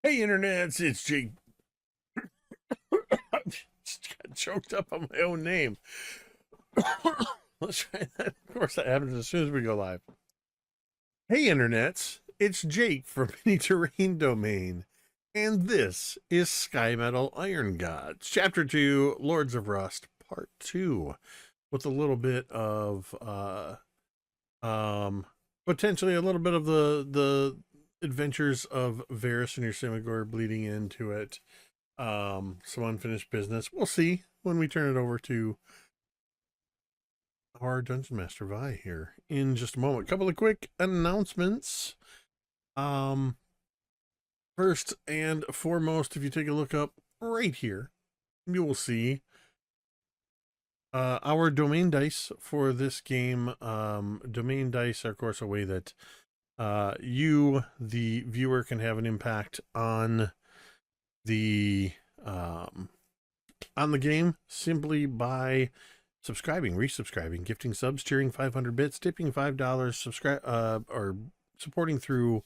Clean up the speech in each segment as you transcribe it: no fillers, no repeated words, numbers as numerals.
Hey, internets, it's Jake. I just got choked up on my own name. Let's try that. Of course, that happens as soon as we go live. Hey, internets, it's Jake from Mini Terrain Domain, and this is Skymetal Iron Gods, Chapter 2, Lords of Rust, Part 2, with a little bit of, potentially a little bit of the adventures of Veris and Yrsimagor bleeding into it. Some unfinished business. We'll see when we turn it over to our Dungeon Master Vi here in just a moment. A couple of quick announcements. First and foremost, if you take a look up right here, you will see our domain dice for this game. Domain dice are, of course, a way that you, the viewer, can have an impact on the game simply by subscribing, resubscribing, gifting subs, cheering 500 bits, tipping $5, subscribe or supporting through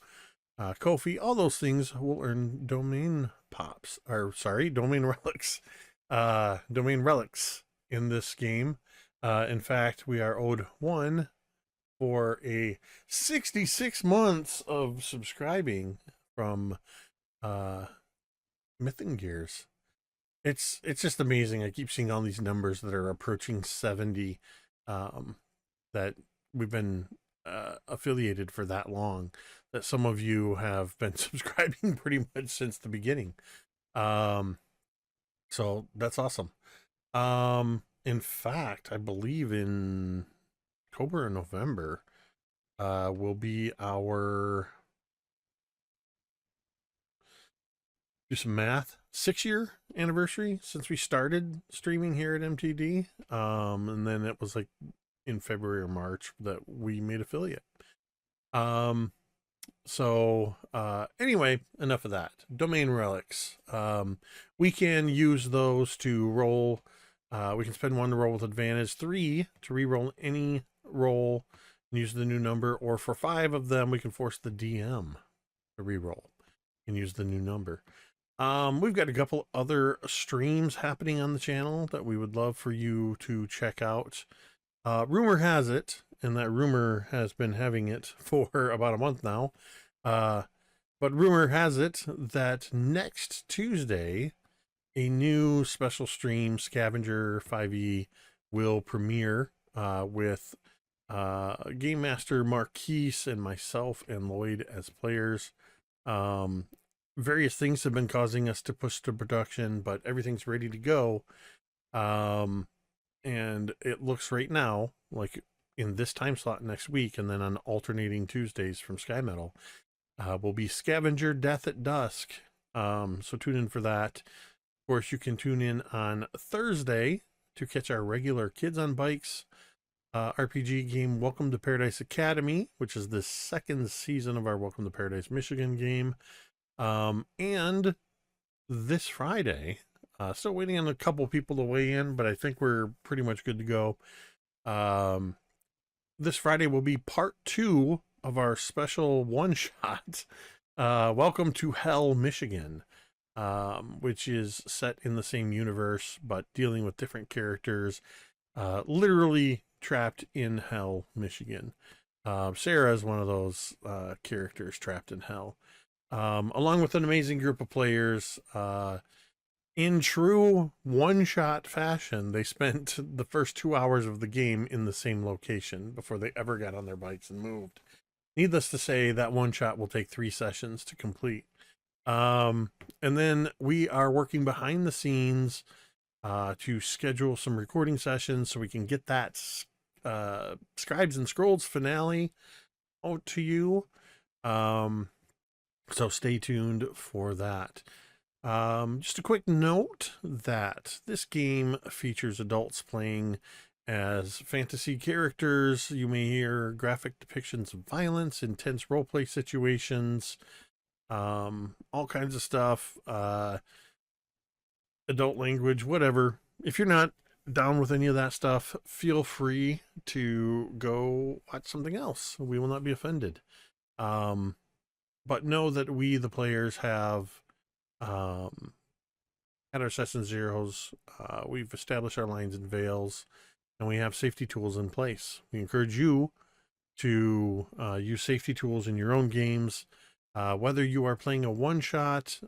Ko-fi. All those things will earn domain pops, or sorry, domain relics. Domain relics in this game. In fact, we are owed one for a 66 months of subscribing from Mythic Gears. It's just amazing. I keep seeing all these numbers that are approaching 70 that we've been affiliated for that long, that some of you have been subscribing pretty much since the beginning. So that's awesome. In fact, I believe in October or November will be our, do some math, 6-year anniversary since we started streaming here at MTD. And then it was like in February or March that we made affiliate. So anyway, enough of that. Domain relics. We can use those to roll. We can spend 1 to roll with advantage, 3 to re-roll any roll and use the new number, or for 5 of them, we can force the DM to re-roll and use the new number. We've got a couple other streams happening on the channel that we would love for you to check out. Rumor has it, and that rumor has been having it for about a month now, but rumor has it that next Tuesday, a new special stream, Scavenger 5e, will premiere with Game Master Marquise and myself and Lloyd as players. Various things have been causing us to push to production, but everything's ready to go. And it looks right now like in this time slot next week, and then on alternating Tuesdays from Skymetal, will be Scavenger Death at Dusk. So tune in for that. Of course, you can tune in on Thursday to catch our regular Kids on Bikes RPG game, Welcome to Paradise Academy, which is the 2nd season of our Welcome to Paradise Michigan game. And this Friday. Still waiting on a couple people to weigh in, but I think we're pretty much good to go. This Friday will be part 2 of our special one-shot, Welcome to Hell, Michigan, which is set in the same universe, but dealing with different characters, literally trapped in Hell, Michigan. Sara is one of those characters trapped in Hell, along with an amazing group of players. In true one-shot fashion, they spent the first 2 hours of the game in the same location before they ever got on their bikes and moved. Needless to say, that one-shot will take 3 sessions to complete. And then we are working behind the scenes to schedule some recording sessions so we can get that Scribes and Scrolls finale out to you. So stay tuned for that. Just a quick note that this game features adults playing as fantasy characters. You may hear graphic depictions of violence, intense roleplay situations, all kinds of stuff, adult language, whatever. If you're not down with any of that stuff, feel free to go watch something else. We will not be offended. But know that we, the players, have at our session zeros, we've established our lines and veils, and we have safety tools in place. We encourage you to use safety tools in your own games, whether you are playing a one-shot,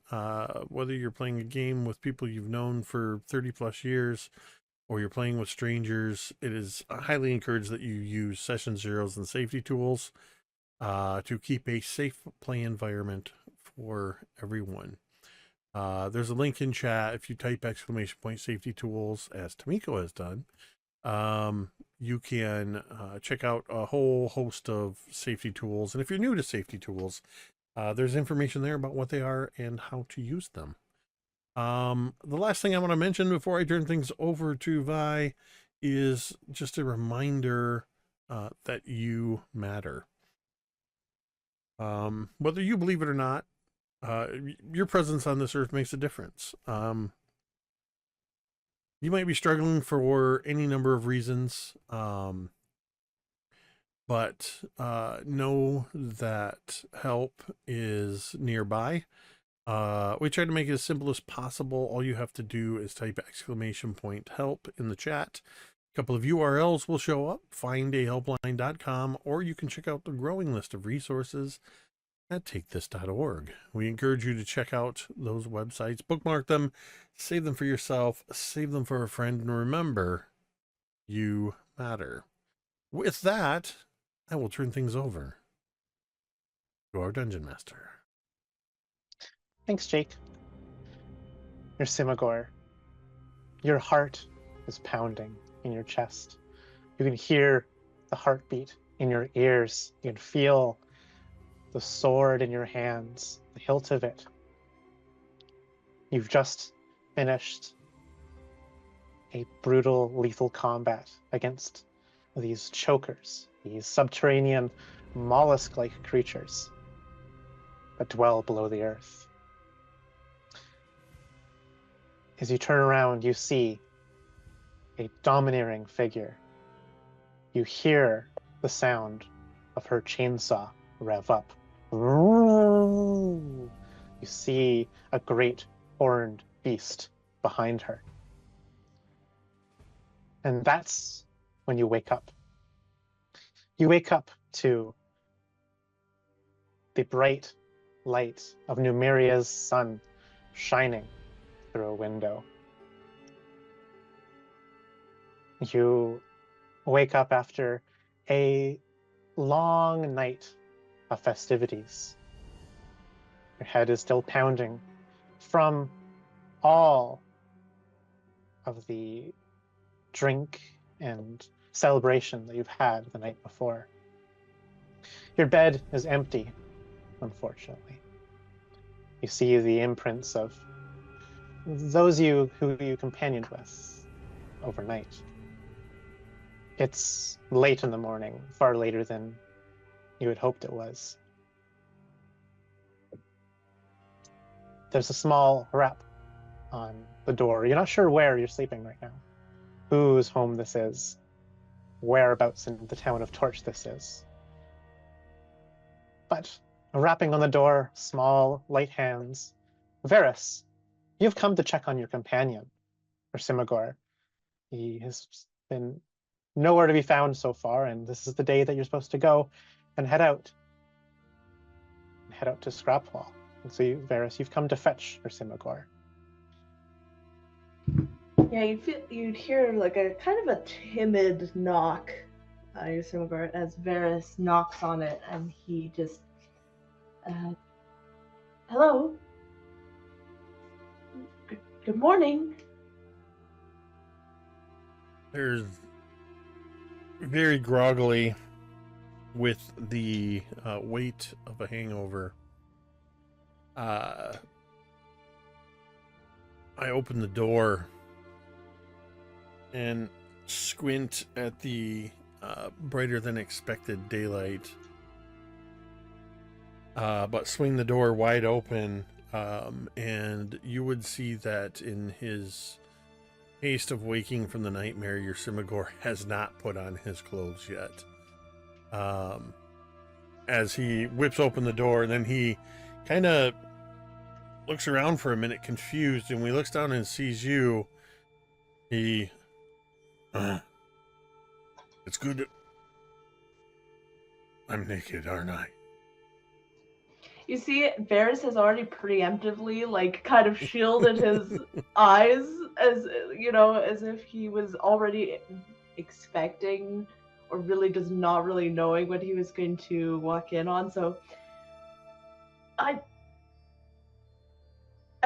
whether you're playing a game with people you've known for 30 plus years, or you're playing with strangers. It is highly encouraged that you use session zeros and safety tools to keep a safe play environment for everyone. There's a link in chat. If you type !safety tools, as Tamiko has done, you can check out a whole host of safety tools. And if you're new to safety tools, there's information there about what they are and how to use them. The last thing I want to mention before I turn things over to Vi is just a reminder that you matter. Whether you believe it or not, your presence on this earth makes a difference. You might be struggling for any number of reasons, but know that help is nearby. We try to make it as simple as possible. All you have to do is type !help in the chat. A couple of URLs will show up, findahelpline.com, or you can check out the growing list of resources at takethis.org. We encourage you to check out those websites, bookmark them, save them for yourself, save them for a friend, and remember, you matter. With that, I will turn things over to our Dungeon Master. Thanks, Jake. Yrsimagor, your heart is pounding in your chest. You can hear the heartbeat in your ears. You can feel the sword in your hands, the hilt of it. You've just finished a brutal, lethal combat against these chokers, these subterranean mollusk-like creatures that dwell below the earth. As you turn around, you see a domineering figure. You hear the sound of her chainsaw rev up. You see a great horned beast behind her. And that's when you wake up. You wake up to the bright light of Numeria's sun shining through a window. You wake up after a long night of festivities. Your head is still pounding from all of the drink and celebration that you've had the night before. Your bed is empty, unfortunately. You see the imprints of those who you companioned with overnight. It's late in the morning, far later than you had hoped it was. There's a small wrap on the door. You're not sure where you're sleeping right now, whose home this is, whereabouts in the town of Torch this is. But a rapping on the door, small, light hands. Veris, you've come to check on your companion, Yrsimagor. He has been nowhere to be found so far, and this is the day that you're supposed to go and head out. Head out to Scrapwall. And so, Veris, you've come to fetch Yrsimagor. Yeah, you'd hear like a kind of a timid knock, Yrsimagor, as Veris knocks on it, and he just, hello. Good morning. There's very groggily with the weight of a hangover. I open the door and squint at the brighter than expected daylight, but swing the door wide open, and you would see that in his haste of waking from the nightmare, Yrsimagor has not put on his clothes yet. As he whips open the door, and then he kind of looks around for a minute confused, and when he looks down and sees you, he it's good that I'm naked, aren't I? You see, Veris has already preemptively, like, kind of shielded his eyes, as, you know, as if he was already expecting, or really just not really knowing what he was going to walk in on. So, I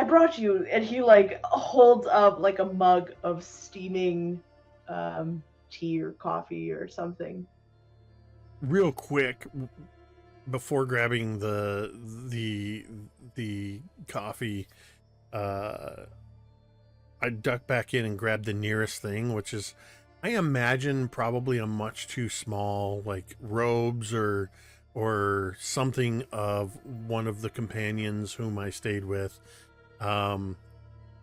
brought you, and he, like, holds up, like, a mug of steaming tea or coffee or something. Real quick, before grabbing the coffee, I duck back in and grab the nearest thing, which is, I imagine, probably a much too small, like, robes or something of one of the companions whom I stayed with.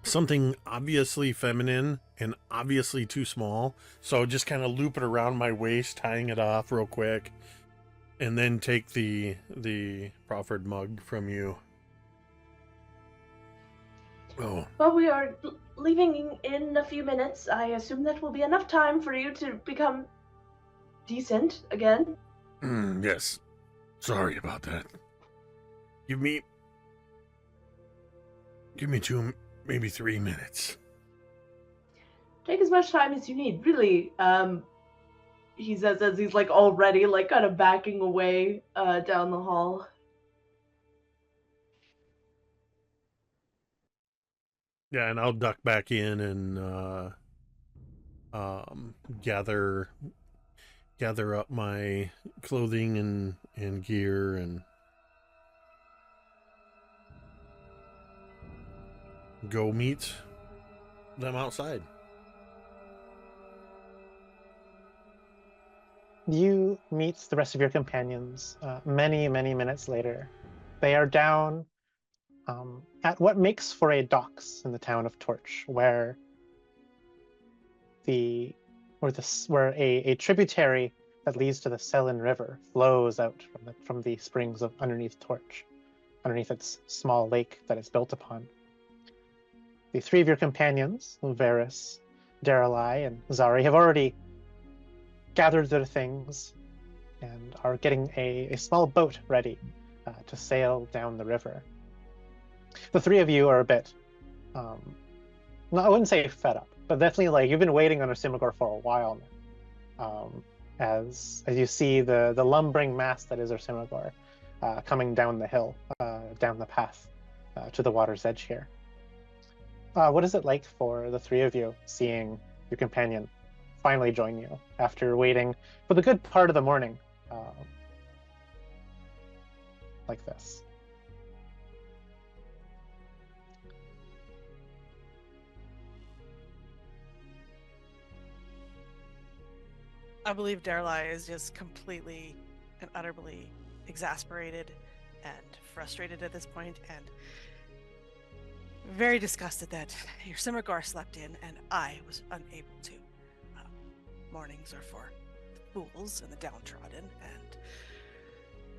Something obviously feminine and obviously too small. So just kind of loop it around my waist, tying it off real quick, and then take the proffered mug from you. Oh. Well, we are leaving in a few minutes. I assume that will be enough time for you to become decent again. Yes. Sorry about that. Give me 2, maybe 3 minutes. Take as much time as you need, really. He says as he's, like, already, like, kind of backing away down the hall. Yeah, and I'll duck back in and gather up my clothing and gear and go meet them outside. You meet the rest of your companions many, many minutes later. They are down at what makes for a docks in the town of Torch, where a tributary that leads to the Selin River flows out from the springs of underneath Torch, underneath its small lake that it's built upon. The three of your companions, Veris, Daeralei, and Zaari, have already gathered their things and are getting a small boat ready to sail down the river. The three of you are a bit, I wouldn't say fed up, but definitely, like, you've been waiting on Yrsimagor for a while now. As you see the lumbering mast that is Yrsimagor coming down the hill, down the path to the water's edge here. What is it like for the three of you seeing your companion finally join you after waiting for the good part of the morning like this? I believe Daeralei is just completely and utterly exasperated and frustrated at this point, and very disgusted that Yrsimagor slept in and I was unable to. Mornings are for the fools and the downtrodden, and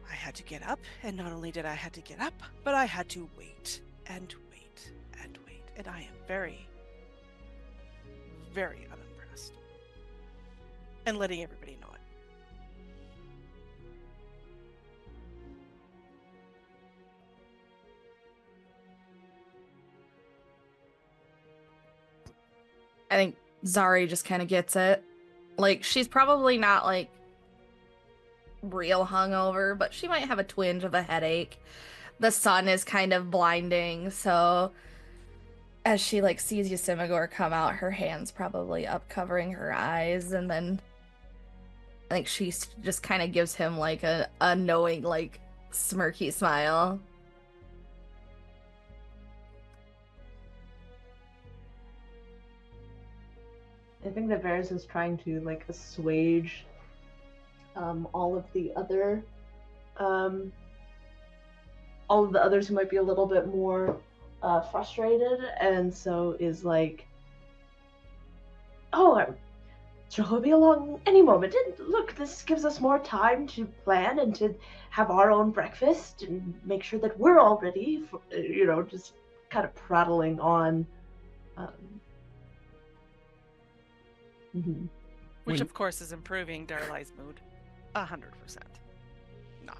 I had to get up, and not only did I had to get up, but I had to wait and wait and wait, and I am very, very unimpressed. And letting everybody know it. I think Zaari just kind of gets it. Like, she's probably not, like, real hungover, but she might have a twinge of a headache. The sun is kind of blinding, so as she, like, sees Yrsimagor come out, her hand's probably up covering her eyes, and then I think she just kind of gives him, like, a knowing, like, smirky smile. I think that Veris is trying to like assuage all of the other all of the others who might be a little bit more frustrated, and so is like, oh, I'm sure he'll be along any moment. And look, this gives us more time to plan and to have our own breakfast and make sure that we're all ready for, just kind of prattling on. Which, of course, is improving Daeralai's mood 100%. Not.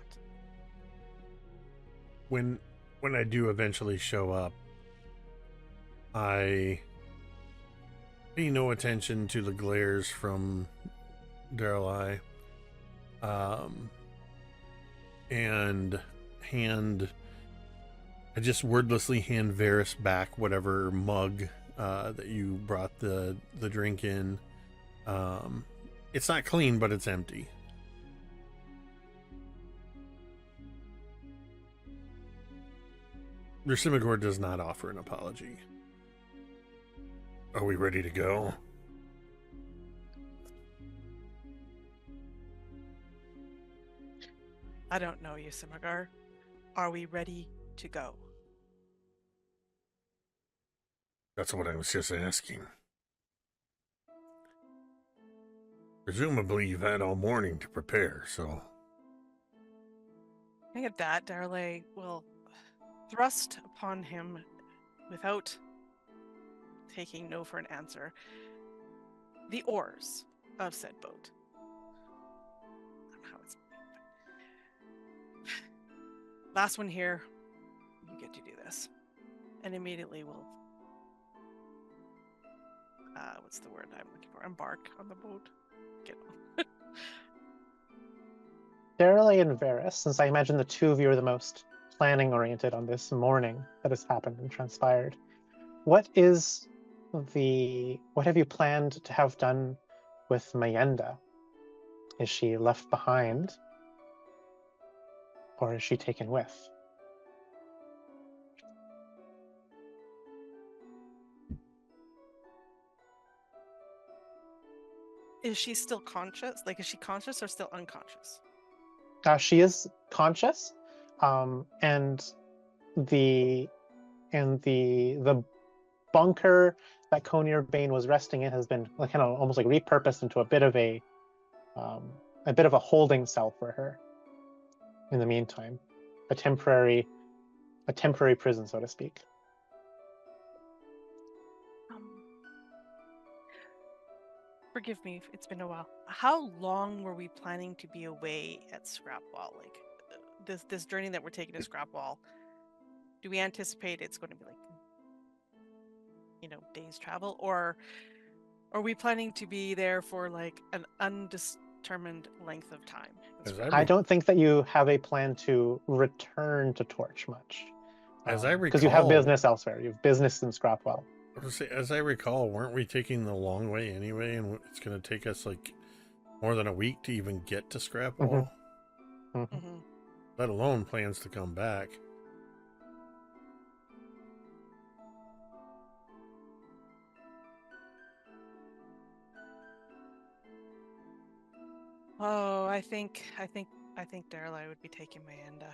When I do eventually show up, I pay no attention to the glares from Daeralei, and I just wordlessly hand Veris back whatever mug that you brought the drink in. It's not clean, but it's empty. Yrsimagor does not offer an apology. Are we ready to go? I don't know, Yrsimagor. Are we ready to go? That's what I was just asking. Presumably you've had all morning to prepare, so... I think at that, Daeralei will thrust upon him without taking no for an answer the oars of said boat. I don't know how it's last one here, you get to do this. And immediately we'll what's the word I'm looking for? Embark on the boat. Get on. Daeralei and Veris, since I imagine the two of you are the most planning oriented on this morning that has happened and transpired, what have you planned to have done with Mayenda? Is she left behind, or is she taken with? Is she still conscious? Like, is she conscious or still unconscious? She is conscious, and the bunker that Conir Bane was resting in has been kind of almost like repurposed into a bit of a holding cell for her. In the meantime, a temporary prison, so to speak. Forgive me, it's been a while. How long were we planning to be away at Scrapwall? Like, this journey that we're taking to Scrapwall, do we anticipate it's going to be like, days travel, or are we planning to be there for like an undetermined length of time? I don't think that you have a plan to return to Torch much. As I recall, because you have business elsewhere. You have business in Scrapwell. As I recall, weren't we taking the long way anyway, and it's going to take us like more than a week to even get to Scrapwall? Let alone plans to come back. Oh, I think Daeralei would be taking Mayenda,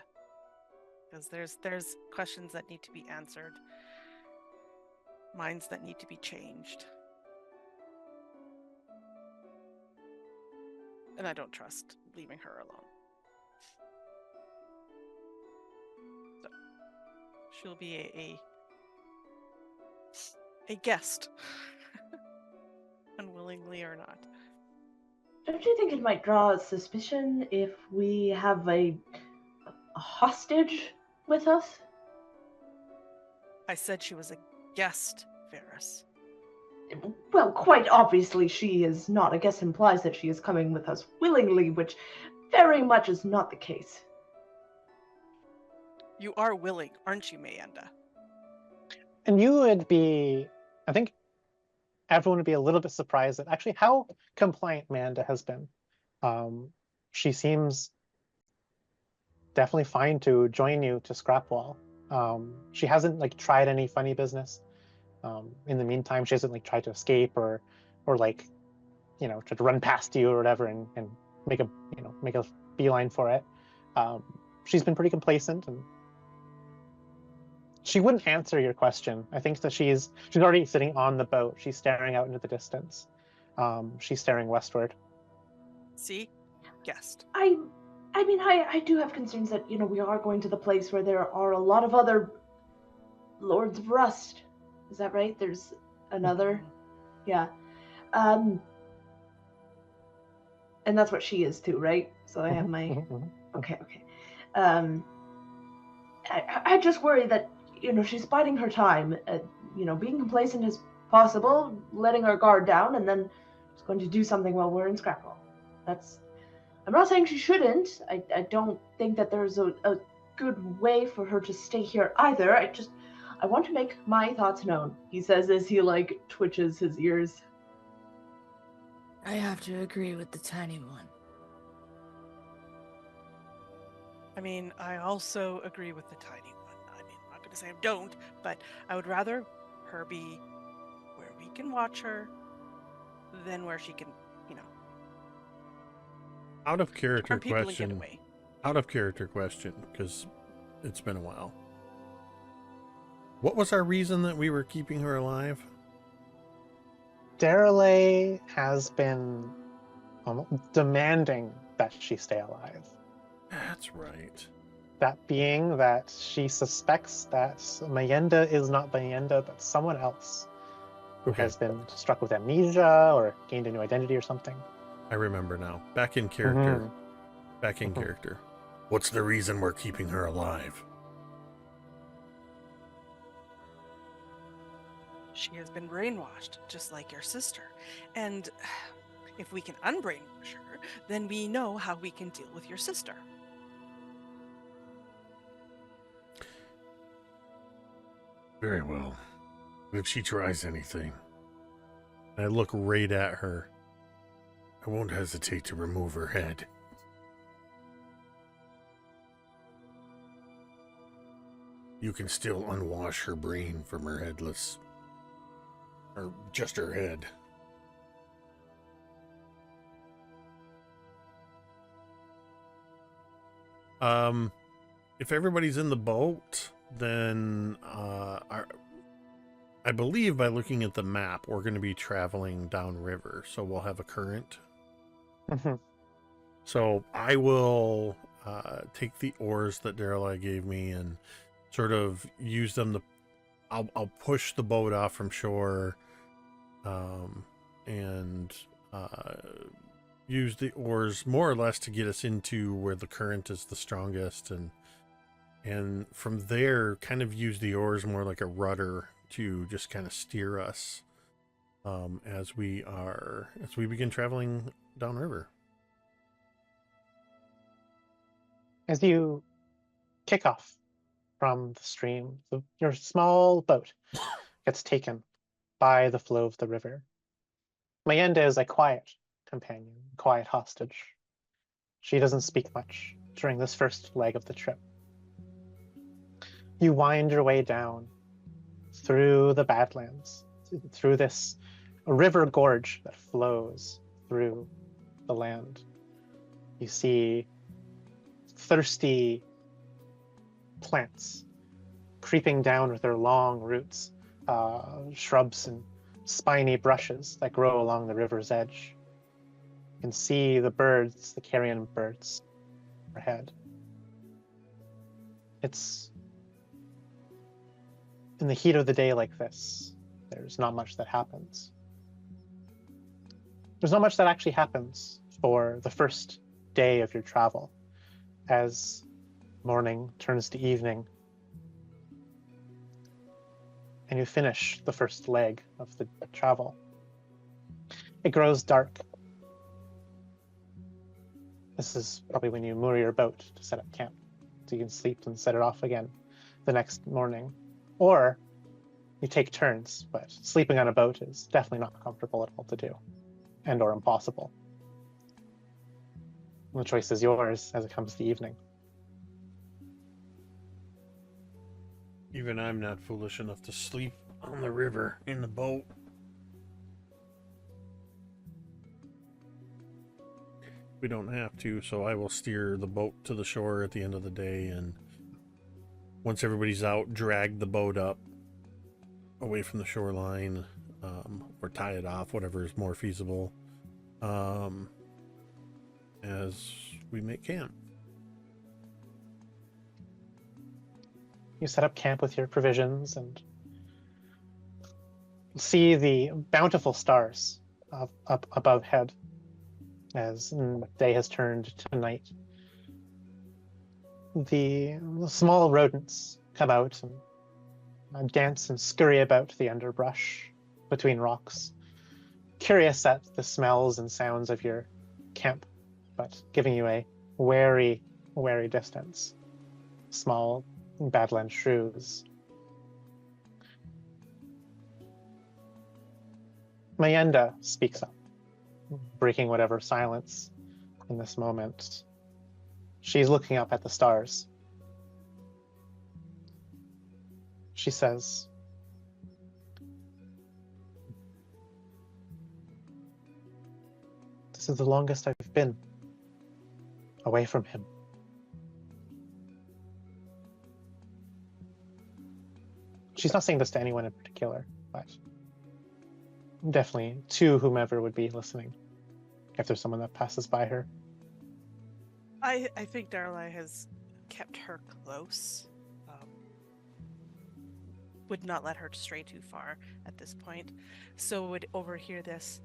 because there's questions that need to be answered. minds that need to be changed. And I don't trust leaving her alone. So she'll be a guest, unwillingly or not. Don't you think it might draw suspicion if we have a hostage with us? I said she was a guest, Veris. Well, quite obviously she is not. I guess implies that she is coming with us willingly, which very much is not the case. You are willing, aren't you, Mayenda? And you would be, I think everyone would be a little bit surprised at actually how compliant Manda has been. She seems definitely fine to join you to Scrapwall. She hasn't like tried any funny business. In the meantime, she hasn't like tried to escape or like, you know, try to run past you or whatever and make a beeline for it. She's been pretty complacent, and she wouldn't answer your question. I think that she's already sitting on the boat. She's staring out into the distance. She's staring westward. See? Guest. I mean, I do have concerns that, you know, we are going to the place where there are a lot of other Lords of Rust. Is that right? There's another? Yeah. And that's what she is too, right? So I have my... Okay. I just worry that, you know, she's biding her time, you know, being complacent as possible, letting her guard down, and then she's going to do something while we're in Scrapwall. I'm not saying she shouldn't. I don't think that there's a good way for her to stay here either. I want to make my thoughts known, he says as he, like, twitches his ears. I have to agree with the tiny one. I mean, I also agree with the tiny one. I mean, I'm not going to say I don't, but I would rather her be where we can watch her than where she can, you know, Out of character harm people and get question. away. Out of character question, because it's been a while. What was our reason that we were keeping her alive? Daeralei has been demanding that she stay alive. That's right. That being that she suspects that Mayenda is not Mayenda, but someone else who has been struck with amnesia or gained a new identity or something. I remember now. Back in character. Back in character. What's the reason we're keeping her alive? She has been brainwashed, just like your sister. And if we can unbrainwash her, then we know how we can deal with your sister. Very well. If she tries anything, I look right at her, I won't hesitate to remove her head. You can still unwash her brain from her headless, or just her head. If everybody's in the boat, then I believe by looking at the map, we're going to be traveling downriver, so we'll have a current. So I will take the oars that Daeralei gave me and sort of use them to. I'll push the boat off from shore, and use the oars more or less to get us into where the current is the strongest, and from there kind of use the oars more like a rudder to just kind of steer us as we begin traveling downriver. As you kick off from the stream, your small boat gets taken by the flow of the river. Mayenda is a quiet companion, quiet hostage. She doesn't speak much during this first leg of the trip. You wind your way down through the Badlands, through this river gorge that flows through the land. You see thirsty plants creeping down with their long roots shrubs and spiny brushes that grow along the river's edge. You can see the birds, the carrion birds overhead. It's in the heat of the day like this, there's not much that happens. There's not much that actually happens for the first day of your travel. As morning turns to evening, and you finish the first leg of the travel, it grows dark. This is probably when you moor your boat to set up camp, so you can sleep and set it off again the next morning. Or you take turns, but sleeping on a boat is definitely not comfortable at all to do, and or impossible. The choice is yours as it comes to evening. Even I'm not foolish enough to sleep on the river in the boat. We don't have to, so I will steer the boat to the shore at the end of the day, and once everybody's out, drag the boat up away from the shoreline, or tie it off, whatever is more feasible, as we make camp. You set up camp with your provisions and see the bountiful stars up above head as the day has turned to night. The small rodents come out and dance and scurry about the underbrush between rocks, curious at the smells and sounds of your camp, but giving you a wary distance. Small badland shrews. Mayenda speaks up, breaking whatever silence in this moment. She's looking up at the stars. She says, "This is the longest I've been away from him." She's not saying this to anyone in particular, but definitely to whomever would be listening, if there's someone that passes by her. I think Daeralei has kept her close. Would not let her stray too far at this point. So would overhear this.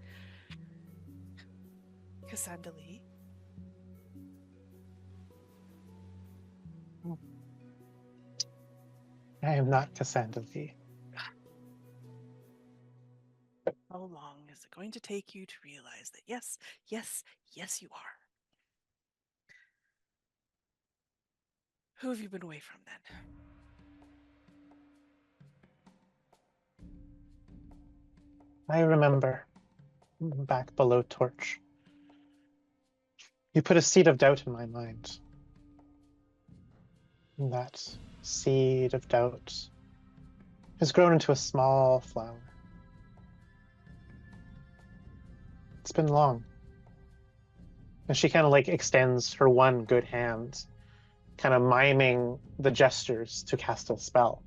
Cassandali? I am not Cassandali. How long is it going to take you to realize that yes, you are? Who have you been away from then? I remember back below Torch. You put a seed of doubt in my mind. And that seed of doubt has grown into a small flower. It's been long. And she kind of like extends her one good hand, kind of miming the gestures to cast a spell.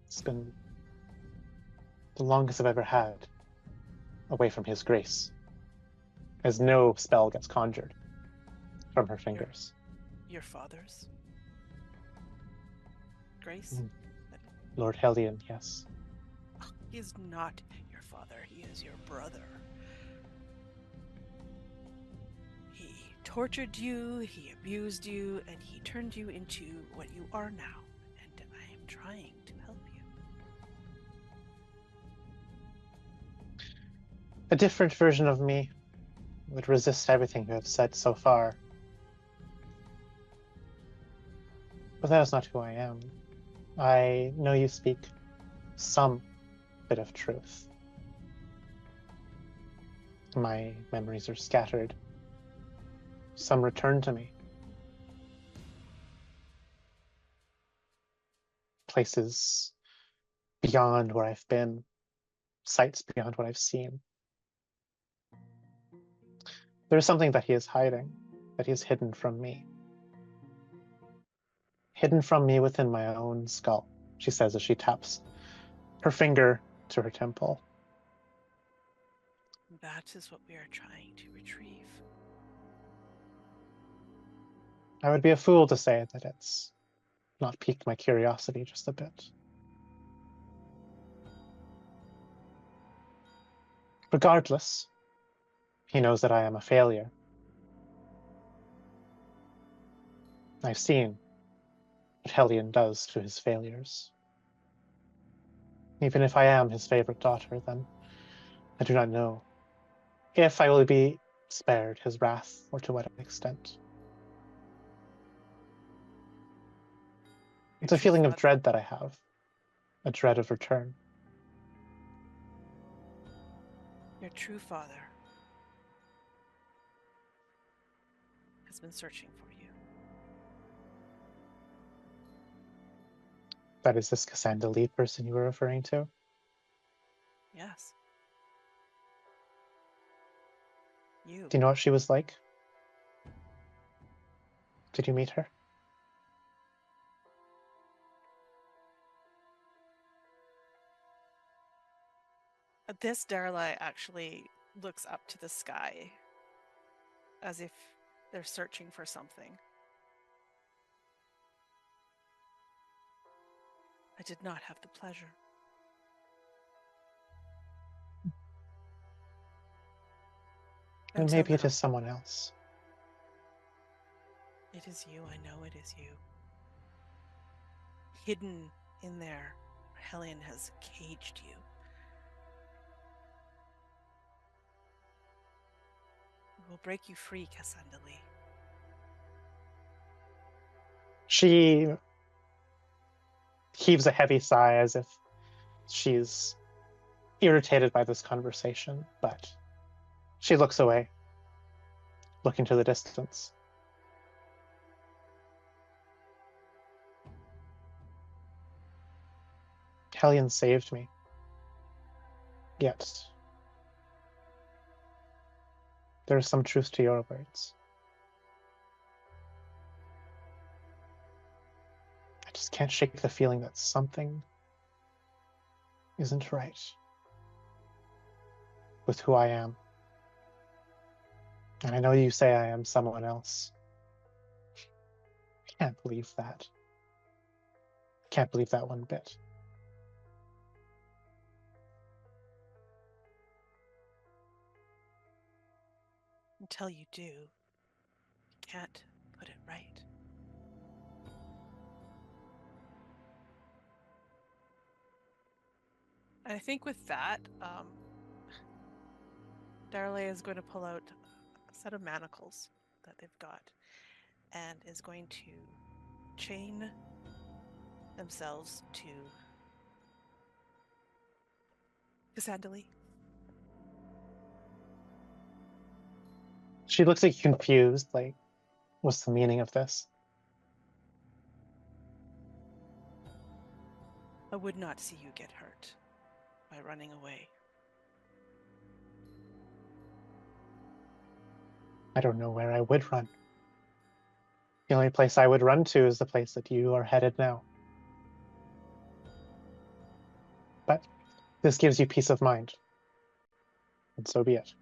It's been the longest I've ever had away from his grace, as no spell gets conjured from her fingers. Your father's grace? Lord Hellion, yes. He is not your father, he is your brother. He tortured you, he abused you, and he turned you into what you are now. And I am trying to help you. A different version of me would resist everything you have said so far. But that is not who I am. I know you speak some bit of truth. My memories are scattered. Some return to me. Places beyond where I've been, sights beyond what I've seen. There is something that he is hiding, that he has hidden from me. Hidden from me within my own skull, she says as she taps her finger to her temple. That is what we are trying to retrieve. I would be a fool to say that it's not piqued my curiosity just a bit. Regardless, he knows that I am a failure. I've seen what Hellion does to his failures. Even if I am his favorite daughter, then I do not know if I will be spared his wrath or to what extent. It's a feeling of dread that I have, a dread of return. Your true father has been searching for you. That is this Cassandra person you were referring to? Yes. You. Do you know what she was like? Did you meet her? This Daeralei actually looks up to the sky as if they're searching for something. I did not have the pleasure. And maybe it is someone else. It is you, I know it is you. Hidden in there, Hellion has caged you. We will break you free, Cassandra. She heaves a heavy sigh as if she's irritated by this conversation, but she looks away, looking to the distance. Hellion saved me. Yet, there is some truth to your words. I just can't shake the feeling that something isn't right with who I am. And I know you say I am someone else. I can't believe that. I can't believe that one bit. Until you do, you can't put it right. And I think with that, Daeralei is going to pull out a set of manacles that they've got and is going to chain themselves to Cassandra. She looks like confused, like, what's the meaning of this? I would not see you get hurt by running away. I don't know where I would run. The only place I would run to is the place that you are headed now. But this gives you peace of mind. And so be it.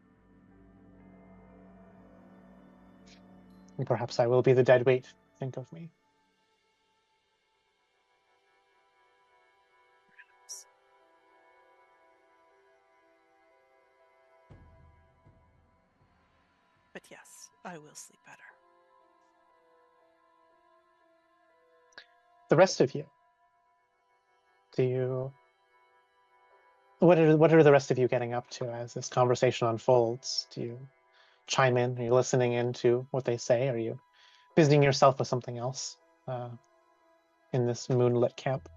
And perhaps I will be the dead weight. Think of me. But yes, I will sleep better. The rest of you, what are the rest of you getting up to as this conversation unfolds? Do you chime in? Are you listening into what they say? Are you busying yourself with something else in this moonlit camp?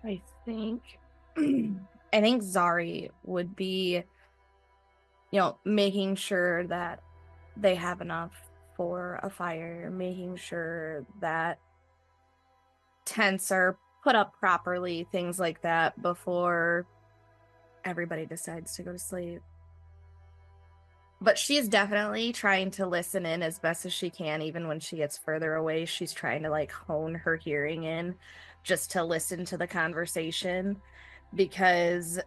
I think I think Zaari would be, making sure that they have enough for a fire, making sure that tents are put up properly, things like that, before everybody decides to go to sleep. But she's definitely trying to listen in as best as she can, even when she gets further away. She's trying to like hone her hearing in just to listen to the conversation, because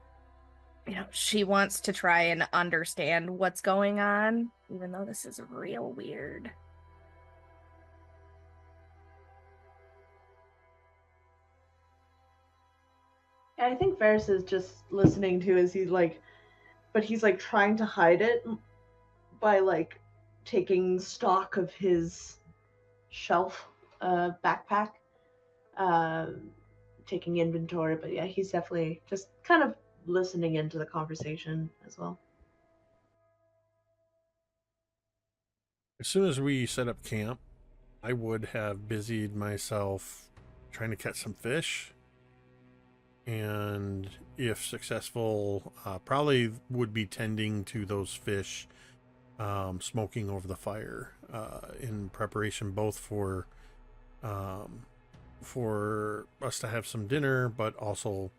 she wants to try and understand what's going on, even though this is real weird. I think Veris is just listening to as he's like, but he's like trying to hide it by like taking stock of his shelf backpack, taking inventory. But yeah, he's definitely just kind of listening into the conversation as well. As soon as we set up camp, I would have busied myself trying to catch some fish. And if successful, probably would be tending to those fish, smoking over the fire, in preparation both for us to have some dinner, but also,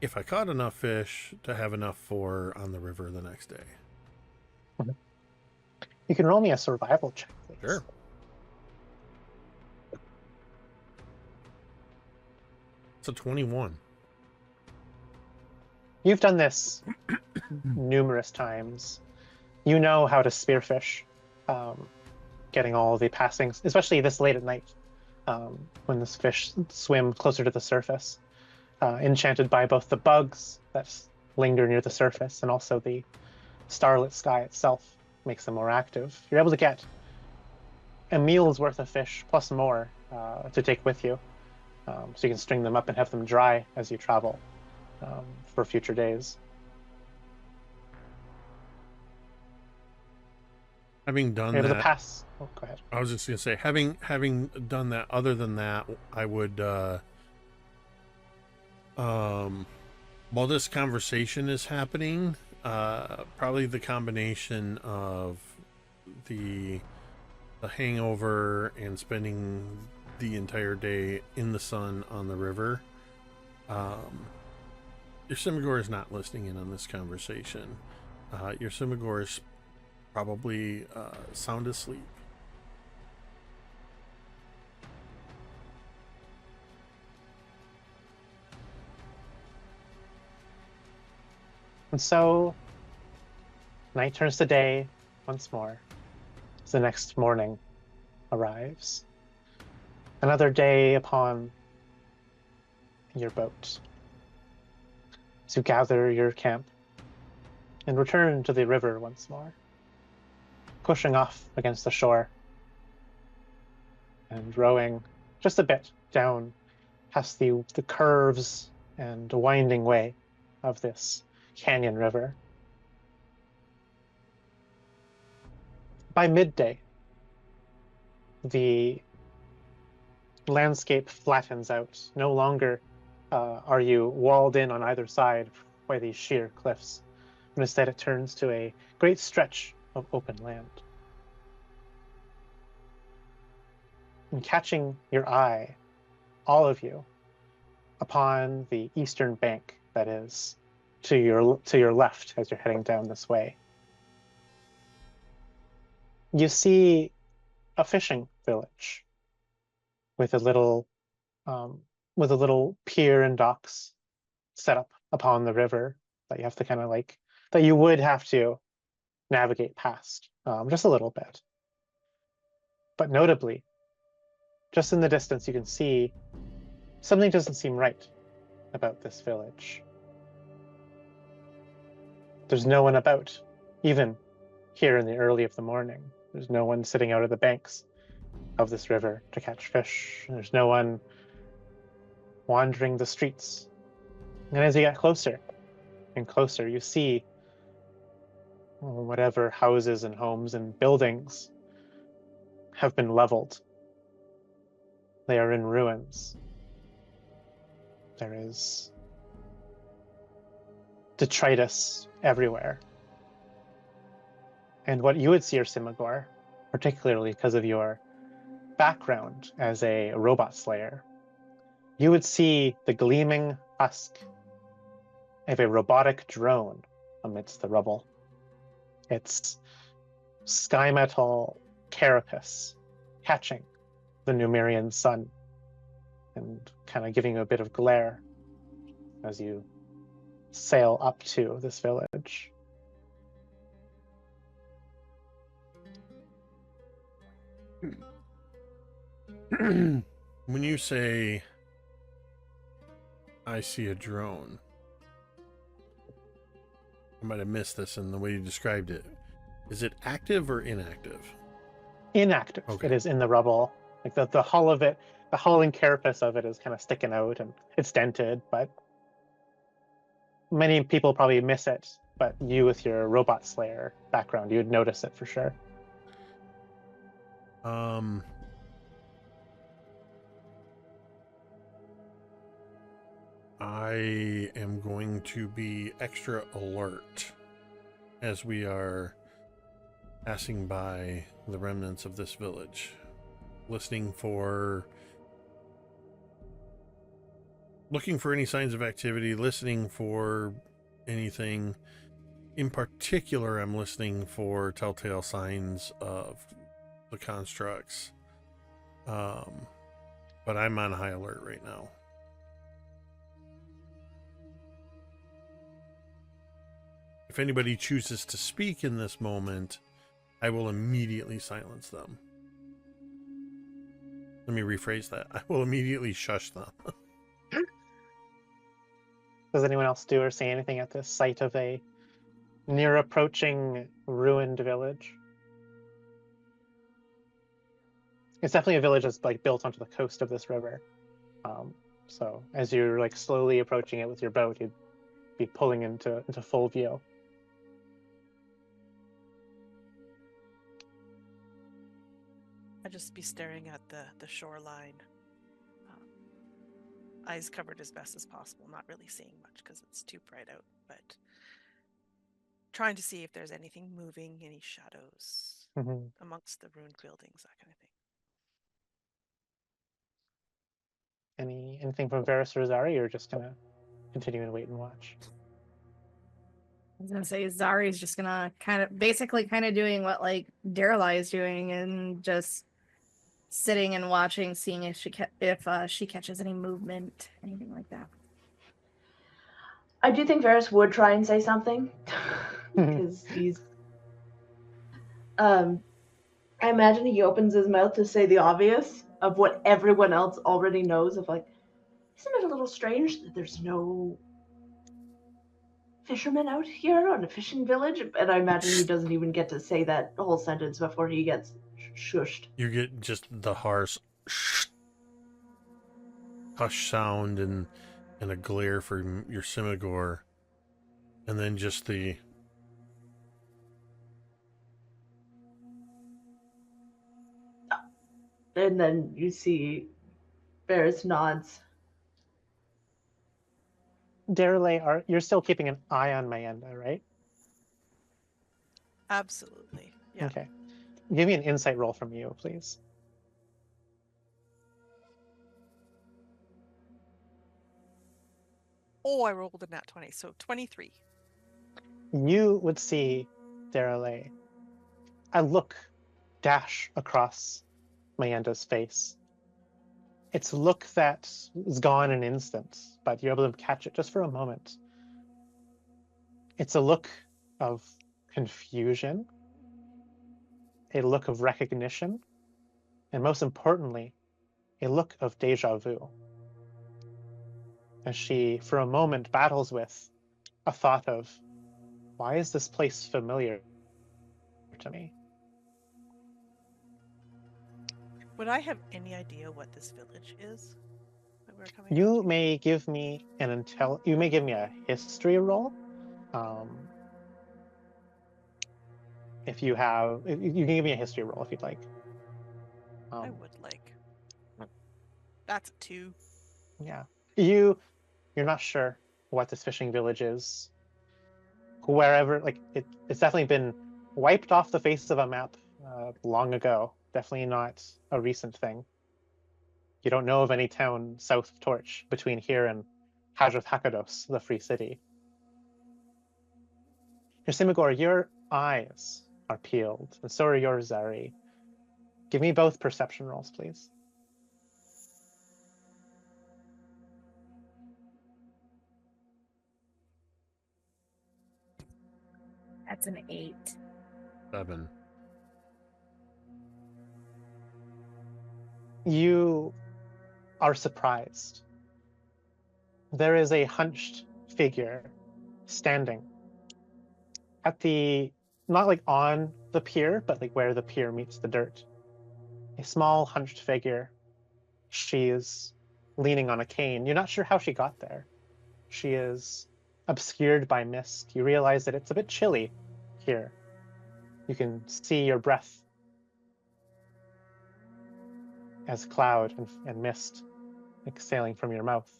if I caught enough fish, to have enough for on the river the next day. You can roll me a survival check, please. Sure. It's a 21. You've done this numerous times. You know how to spearfish, getting all the passings, especially this late at night, when the fish swim closer to the surface, enchanted by both the bugs that linger near the surface and also the starlit sky itself makes them more active. You're able to get a meal's worth of fish plus more to take with you, so you can string them up and have them dry as you travel for future days. Having done You're able that, to pass. Oh, go ahead. I was just gonna say, having done that. Other than that, I would, while this conversation is happening, probably the combination of the hangover and spending the entire day in the sun on the river. Yrsimagor is not listening in on this conversation. Yrsimagor is probably sound asleep. And so, night turns to day once more as the next morning arrives. Another day upon your boat. To gather your camp and return to the river once more, pushing off against the shore and rowing just a bit down past the curves and winding way of this canyon river. By midday, the landscape flattens out. No longer are you walled in on either side by these sheer cliffs, but instead it turns to a great stretch of open land. And catching your eye, all of you, upon the eastern bank that is to your left as you're heading down this way, you see a fishing village with a little pier and docks set up upon the river that you have to kind of that you would have to navigate past just a little bit. But notably, just in the distance, you can see something doesn't seem right about this village. There's no one about, even here in the early of the morning. There's no one sitting out at the banks of this river to catch fish. There's no one wandering the streets. And as you get closer and closer, you see whatever houses and homes and buildings have been leveled. They are in ruins. There is detritus everywhere. And what you would see, Yrsimagor, particularly because of your background as a robot slayer, you would see the gleaming husk of a robotic drone amidst the rubble. It's Skymetal carapace catching the Numerian sun and kind of giving you a bit of glare as you sail up to this village. When you say, I see a drone, I might have missed this in the way you described it. Is it active or inactive? Inactive. Okay. It is in the rubble. Like the hull of it, the hull and carapace of it is kind of sticking out and it's dented, but many people probably miss it. But you, with your robot slayer background, you would notice it for sure. I am going to be extra alert as we are passing by the remnants of this village, looking for any signs of activity, listening for anything. In particular, I'm listening for telltale signs of the constructs. But I'm on high alert right now. If anybody chooses to speak in this moment, I will immediately silence them. Let me rephrase that. I will immediately shush them. Does anyone else do or say anything at this site of a near approaching ruined village? It's definitely a village that's like built onto the coast of this river. So as you're like slowly approaching it with your boat, you'd be pulling into full view. I'd just be staring at the shoreline, eyes covered as best as possible, not really seeing much because it's too bright out, but trying to see if there's anything moving, any shadows amongst the ruined buildings, that kind of thing. Anything from Veris or Zaari, or just gonna continue and wait and watch? I was gonna say Zari's just gonna kind of doing what like Daeralei is doing and just sitting and watching, seeing if she catches any movement, anything like that. I do think Veris would try and say something because he's. I imagine he opens his mouth to say the obvious of what everyone else already knows. Of like, isn't it a little strange that there's no fishermen out here on a fishing village? And I imagine he doesn't even get to say that whole sentence before he gets shushed. You get just the harsh hush sound and a glare from Yrsimagor, and then just the And then you see Veris nods. Daeralei, you're still keeping an eye on Mayenda, right? Absolutely. Yeah. Okay. Give me an insight roll from you, please. Oh, I rolled a nat 20, so 23. You would see Daeralei a look dash across Mayenda's face. It's a look that is gone in an instant, but you're able to catch it just for a moment. It's a look of confusion, a look of recognition, and most importantly, a look of deja vu. As she, for a moment, battles with a thought of, why is this place familiar to me? Would I have any idea what this village is that we're coming You to? may give me you may give me a history roll. If you can give me a history roll if you'd like. I would like. That's a 2. Yeah. You're not sure what this fishing village is. Wherever, like, it's definitely been wiped off the face of a map long ago. Definitely not a recent thing. You don't know of any town south of Torch between here and Hajj Hakados, the Free City. Yrsimagor, your eyes are peeled, and so are yours, Zaari. Give me both perception rolls, please. That's an 8. 7. You are surprised. There is a hunched figure standing at the, not like on the pier, but like where the pier meets the dirt. A small hunched figure. She is leaning on a cane. You're not sure how she got there. She is obscured by mist. You realize that it's a bit chilly here. You can see your breath as cloud and mist exhaling from your mouth.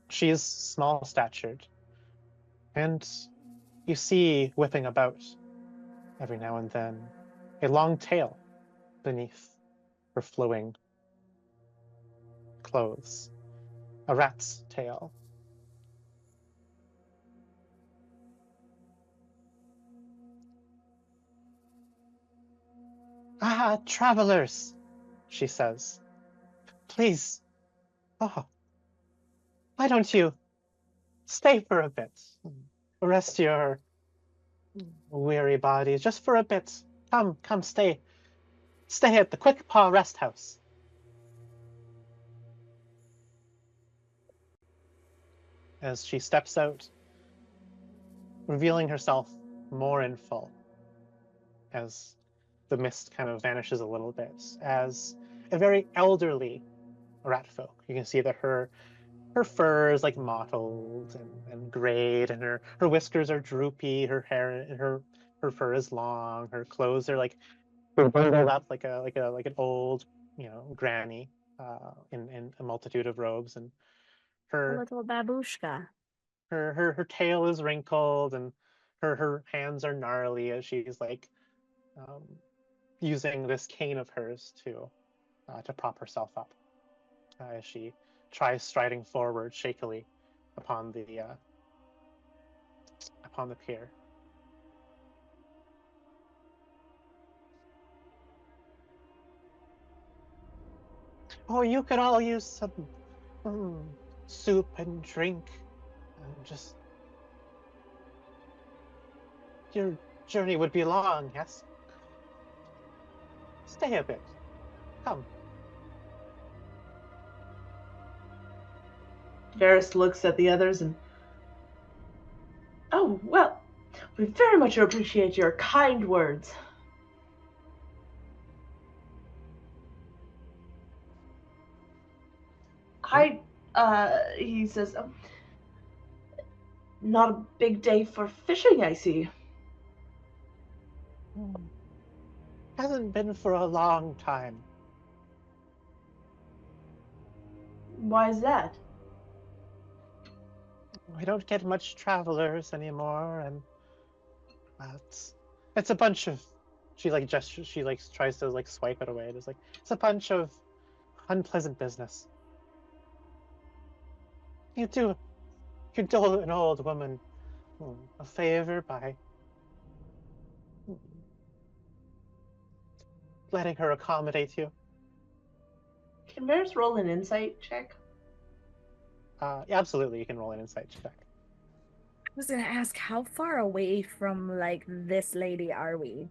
She is small statured, and you see whipping about every now and then a long tail beneath her flowing clothes, a rat's tail. Ah, travelers, she says. Please, oh, why don't you stay for a bit? Rest your weary bodies just for a bit. Come, stay. Stay at the Quick Paw Rest House. As she steps out, revealing herself more in full, as the mist kind of vanishes a little bit, as a very elderly rat folk. You can see that her fur is like mottled and grayed, and her whiskers are droopy, her hair and her fur is long, her clothes are like bundled up like an old, granny, in a multitude of robes, and A her little babushka. her tail is wrinkled, and her hands are gnarly as she's like um, using this cane of hers to prop herself up as she tries striding forward shakily upon the pier. Oh, you could all use some soup and drink, and just your journey would be long, yes? Stay a bit. Come. Veris looks at the others and, oh, well, we very much appreciate your kind words. He says, not a big day for fishing, I see. Hasn't been for a long time. Why is that? We don't get much travelers anymore, and it's a bunch of. She like gestures. She like tries to like swipe it away. It's a bunch of unpleasant business. You do an old woman a favor by letting her accommodate you. Can Veris roll an insight check? Yeah, absolutely, you can roll an insight check. I was gonna ask, how far away from like this lady are we?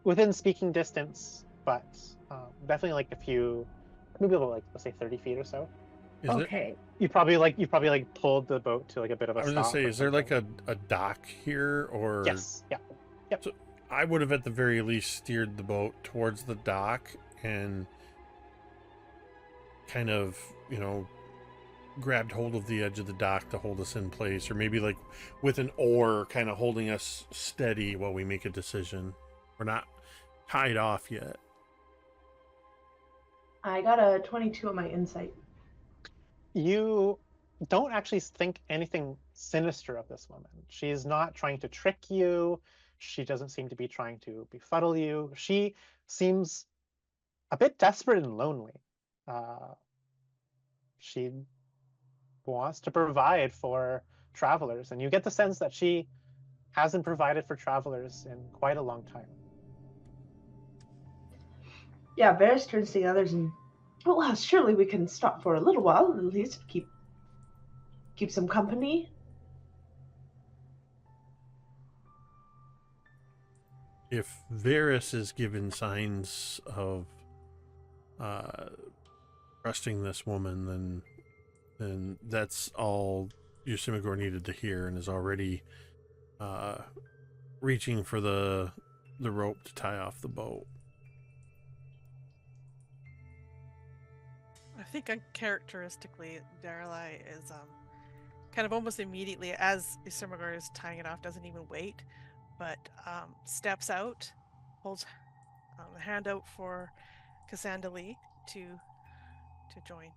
Within speaking distance, but definitely like a few, maybe about like let's say 30 feet or so. Is Okay. You probably pulled the boat to like a bit of a I was stop. gonna say, or is there like something. a dock here, or Yes. Yeah. Yep. So I would have at the very least steered the boat towards the dock and kind of, grabbed hold of the edge of the dock to hold us in place, or maybe like with an oar kind of holding us steady while we make a decision. We're not tied off yet. I got a 22 on my insight. You don't actually think anything sinister of this woman. She's not trying to trick you. She doesn't seem to be trying to befuddle you. She seems a bit desperate and lonely. She wants to provide for travelers, and you get the sense that she hasn't provided for travelers in quite a long time. Yeah, Veris turns to the others and, well, surely we can stop for a little while, at least keep some company. If Veris is given signs of trusting this woman, then that's all Yrsimagor needed to hear, and is already reaching for the rope to tie off the boat. I think uncharacteristically, Daeralei is kind of almost immediately, as Yrsimagor is tying it off, doesn't even wait, but steps out, holds a hand out for Cassandra to join.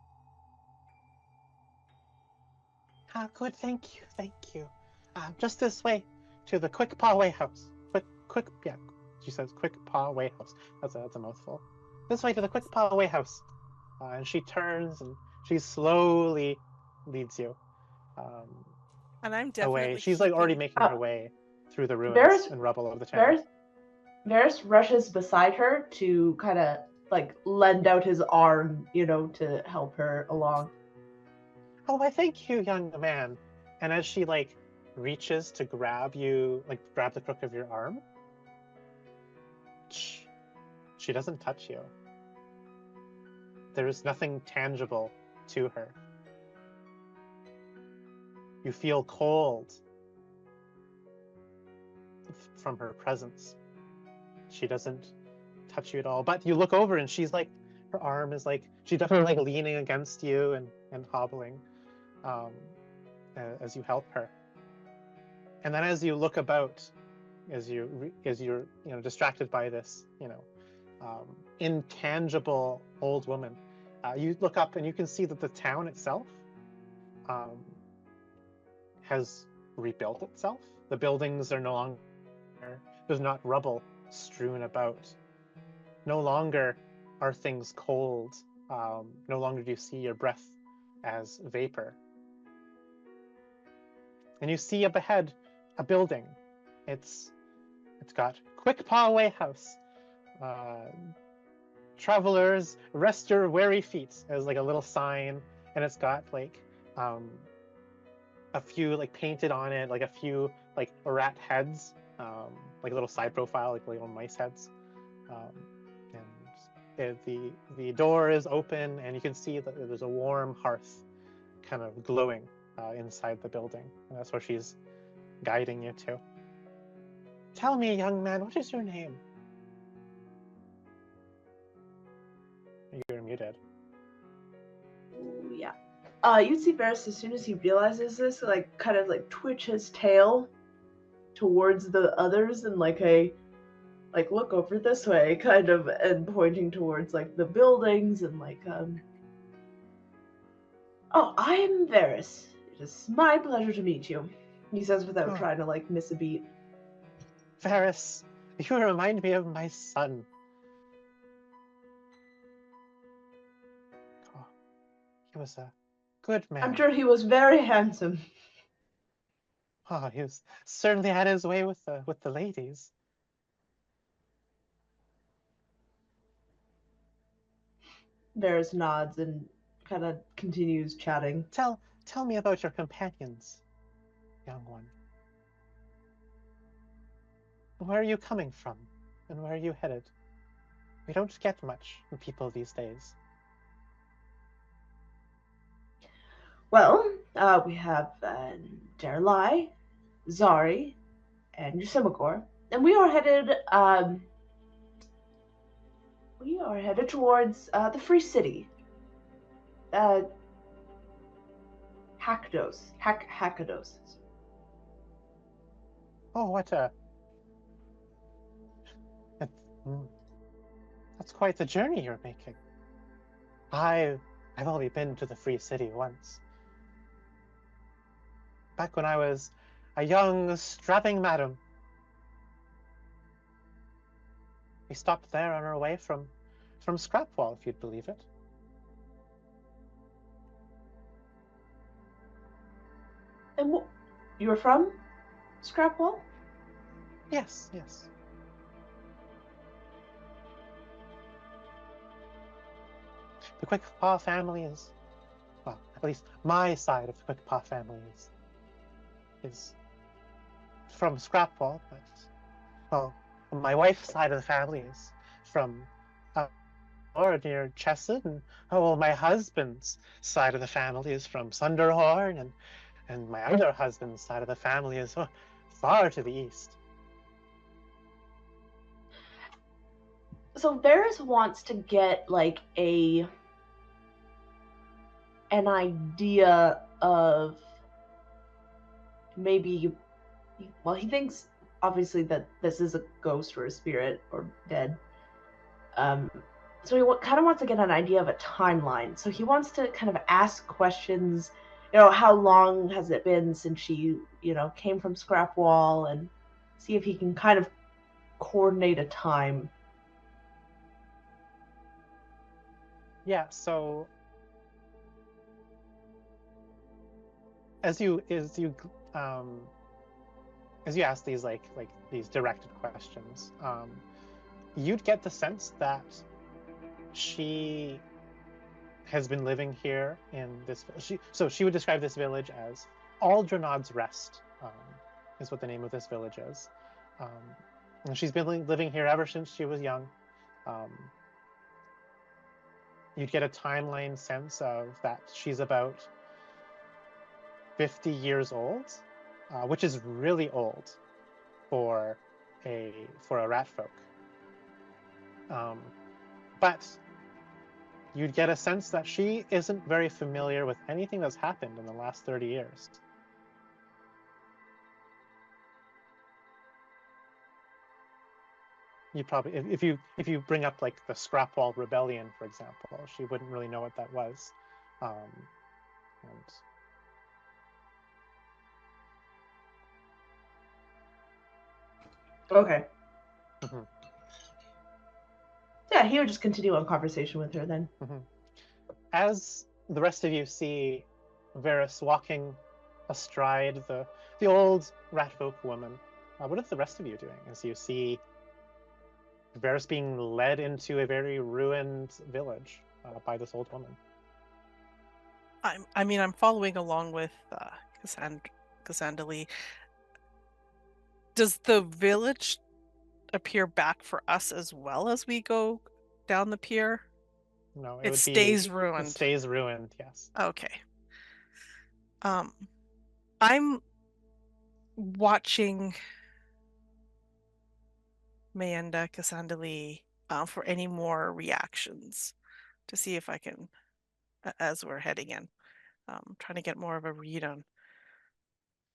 Ah, good, thank you. Just this way to the Quick Paw Way House. Yeah, she says Quick Paw Way House. That's a mouthful. This way to the Quick Paw Way House. And she turns and she slowly leads you And I'm definitely away. She's like already making her way through the ruins and rubble of the town. Veris rushes beside her to kind of like lend out his arm, to help her along. Oh, I thank you, young man. And as she like reaches to grab you, like grab the crook of your arm, she doesn't touch you. There is nothing tangible to her. You feel cold from her presence. She doesn't touch you at all. But you look over and she's like, her arm is like, she's definitely like leaning against you and hobbling as you help her. And then as you look about, as you're distracted by this, intangible old woman, you look up and you can see that the town itself has rebuilt itself. The buildings are no longer, there's not rubble strewn about. No longer are things cold. No longer do you see your breath as vapor. And you see up ahead a building. It's got Quick Paw Way House. Travelers, rest your weary feet, as like a little sign, and it's got like a few like painted on it, like a few like rat heads, like a little side profile, like little mice heads. And the door is open, and you can see that there's a warm hearth kind of glowing inside the building, and that's where she's guiding you to. Tell me, young man, what is your name? You're muted. Ooh, yeah. You'd see Veris as soon as he realizes this, like kind of like twitch his tail towards the others and like look over this way, kind of, and pointing towards like the buildings and like Oh, I am Veris. It is my pleasure to meet you, he says without trying to like miss a beat. Veris, you remind me of my son. Oh, he was a good man. I'm sure he was very handsome. Oh, he was certainly had his way with the ladies. Veris nods and kind of continues chatting. Tell me about your companions, young one. Where are you coming from, and where are you headed? We don't get much from people these days. Well, we have Daeralei, Zaari, and Yrsimagor, and we are headed towards the Free City. Hakados. Oh, that's quite the journey you're making. I've only been to the Free City once. Back when I was a young, strapping madam. We stopped there on our way from Scrapwall, if you'd believe it. And You're from Scrapwall? Yes, yes. The Quickpaw family is, well, at least my side of the Quickpaw family is from Scrapwall, but, well, my wife's side of the family is from or near Chesed, and well, my husband's side of the family is from Sunderhorn, and my other husband's side of the family is far to the east. So Veris wants to get like an idea of maybe, well, he thinks obviously that this is a ghost or a spirit or dead. So he kind of wants to get an idea of a timeline. So he wants to kind of ask questions, how long has it been since she, came from Scrapwall, and see if he can kind of coordinate a time. Yeah, so as you ask these like these directed questions, you'd get the sense that she has been living here in this. She would describe this village as Aldranod's Rest, is what the name of this village is. And she's been living here ever since she was young. You'd get a timeline sense of that she's about 50 years old, which is really old for a rat folk. But you'd get a sense that she isn't very familiar with anything that's happened in the last 30 years. You probably, if you bring up like the Scrapwall Rebellion, for example, she wouldn't really know what that was. Okay. Mm-hmm. Yeah, he would just continue on conversation with her then. Mm-hmm. As the rest of you see Veris walking astride the old rat folk woman, what are the rest of you doing as you see Veris being led into a very ruined village by this old woman? I'm following along with Cassandra. Does the village appear back for us as well as we go down the pier? No, It stays It ruined. stays ruined, yes. Okay. I'm watching Mayenda, Cassandra, for any more reactions to see if I can, as we're heading in, trying to get more of a read on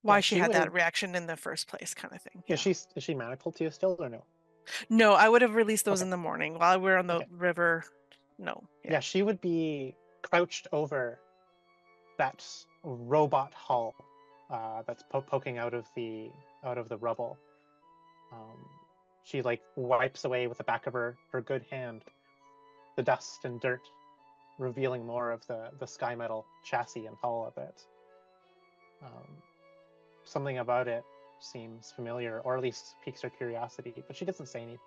why she had that reaction in the first place, kind of thing. Yeah. Is she manacled to you still or no? No, I would have released those in the morning while we're on the river. No. Yeah, she would be crouched over that robot hull that's poking out of the rubble. She like wipes away with the back of her good hand the dust and dirt, revealing more of the Skymetal chassis and hull of it. Something about it seems familiar, or at least piques her curiosity, but she doesn't say anything.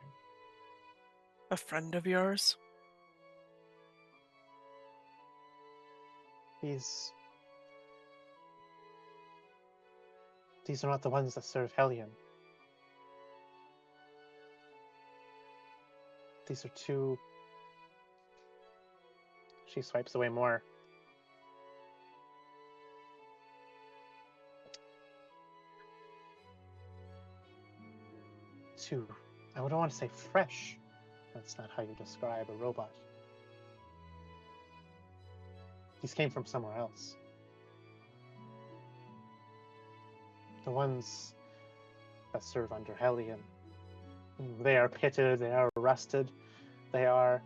A friend of yours? These are not the ones that serve Hellion. These are two... She swipes away more. Two... I don't want to say fresh. That's not how you describe a robot. These came from somewhere else. The ones that serve under Hellion. They are pitted, they are rusted, they are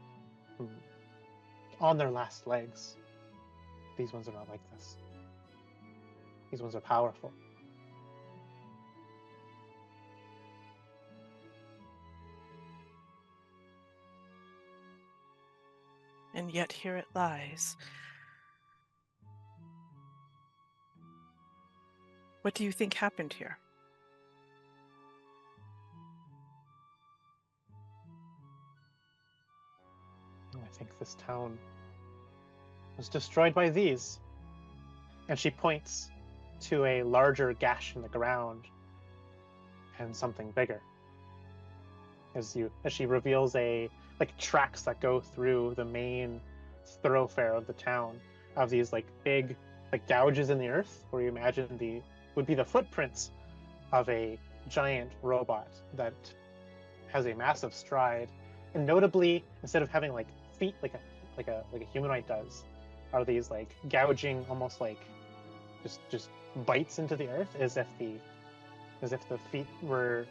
on their last legs. These ones are not like this. These ones are powerful. And yet here it lies. What do you think happened here? I think this town was destroyed by these. And she points to a larger gash in the ground and something bigger. As she reveals tracks that go through the main thoroughfare of the town, of these big gouges in the earth where you imagine would be the footprints of a giant robot that has a massive stride. And notably, instead of having feet like a humanoid does, are these gouging, almost just bites into the earth, as if the feet were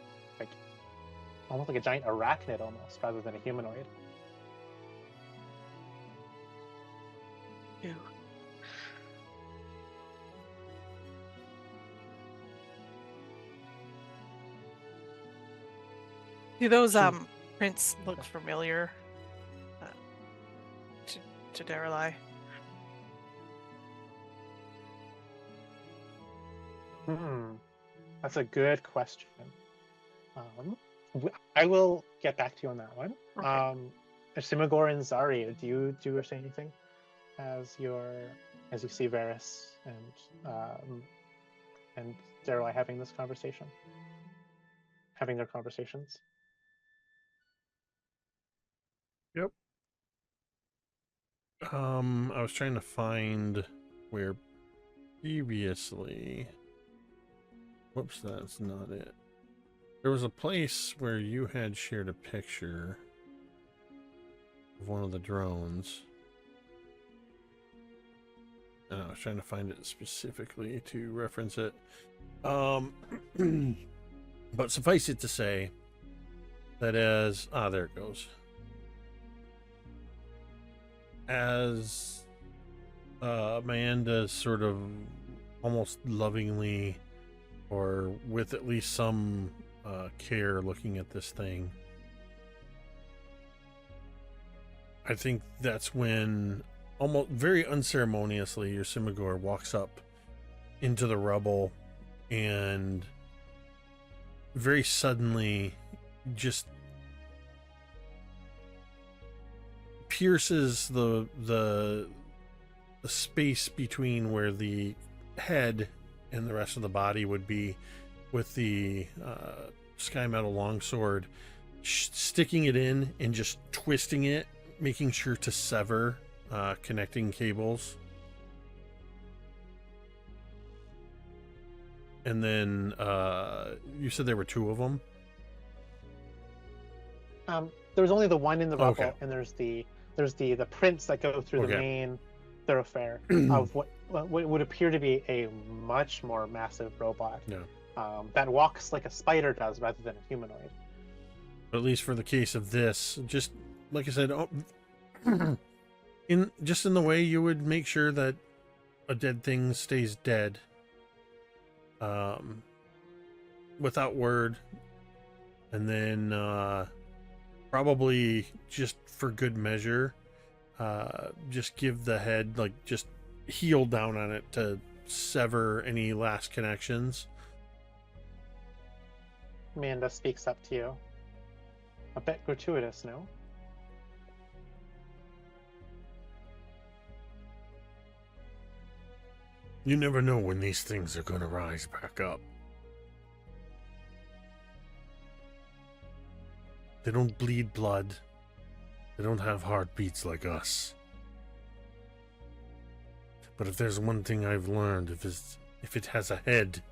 almost like a giant arachnid, almost, rather than a humanoid. Ew. Do those prints look familiar to Daeralei? That's a good question. I will get back to you on that one. Okay. Yrsimagor and Zaari, do you say anything as you see Veris and Daeralei having their conversations? Yep. I was trying to find where previously. Whoops, that's not it. There was a place where you had shared a picture of one of the drones. And I was trying to find it specifically to reference it. But suffice it to say that there it goes. As Amanda's sort of almost lovingly, or with at least some care, looking at this thing, I think that's when, almost very unceremoniously, Yrsimagor walks up into the rubble and very suddenly just pierces the space between where the head and the rest of the body would be, with the Skymetal longsword, sticking it in and just twisting it, making sure to sever connecting cables. And then you said there were two of them? There was only the one in the rubble, Okay. and there's the prints that go through the Okay. main thoroughfare of what would appear to be a much more massive robot. Yeah. That walks like a spider does, rather than a humanoid. But at least for the case of this, just like I said, in the way you would make sure that a dead thing stays dead, without word, and then probably just for good measure, just give the head, just heel down on it to sever any last connections. Amanda speaks up to you. A bit gratuitous, no? You never know when these things are going to rise back up. They don't bleed blood. They don't have heartbeats like us. But if there's one thing I've learned, if it has a head,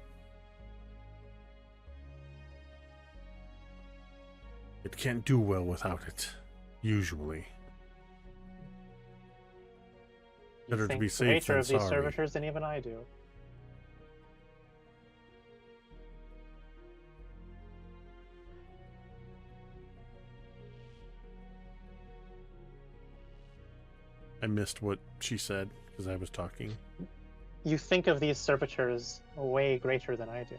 it can't do well without it, usually. You Better to think be the safe nature than of these sorry. servitors than even I do. I missed what she said because I was talking. You think of these servitors way greater than I do.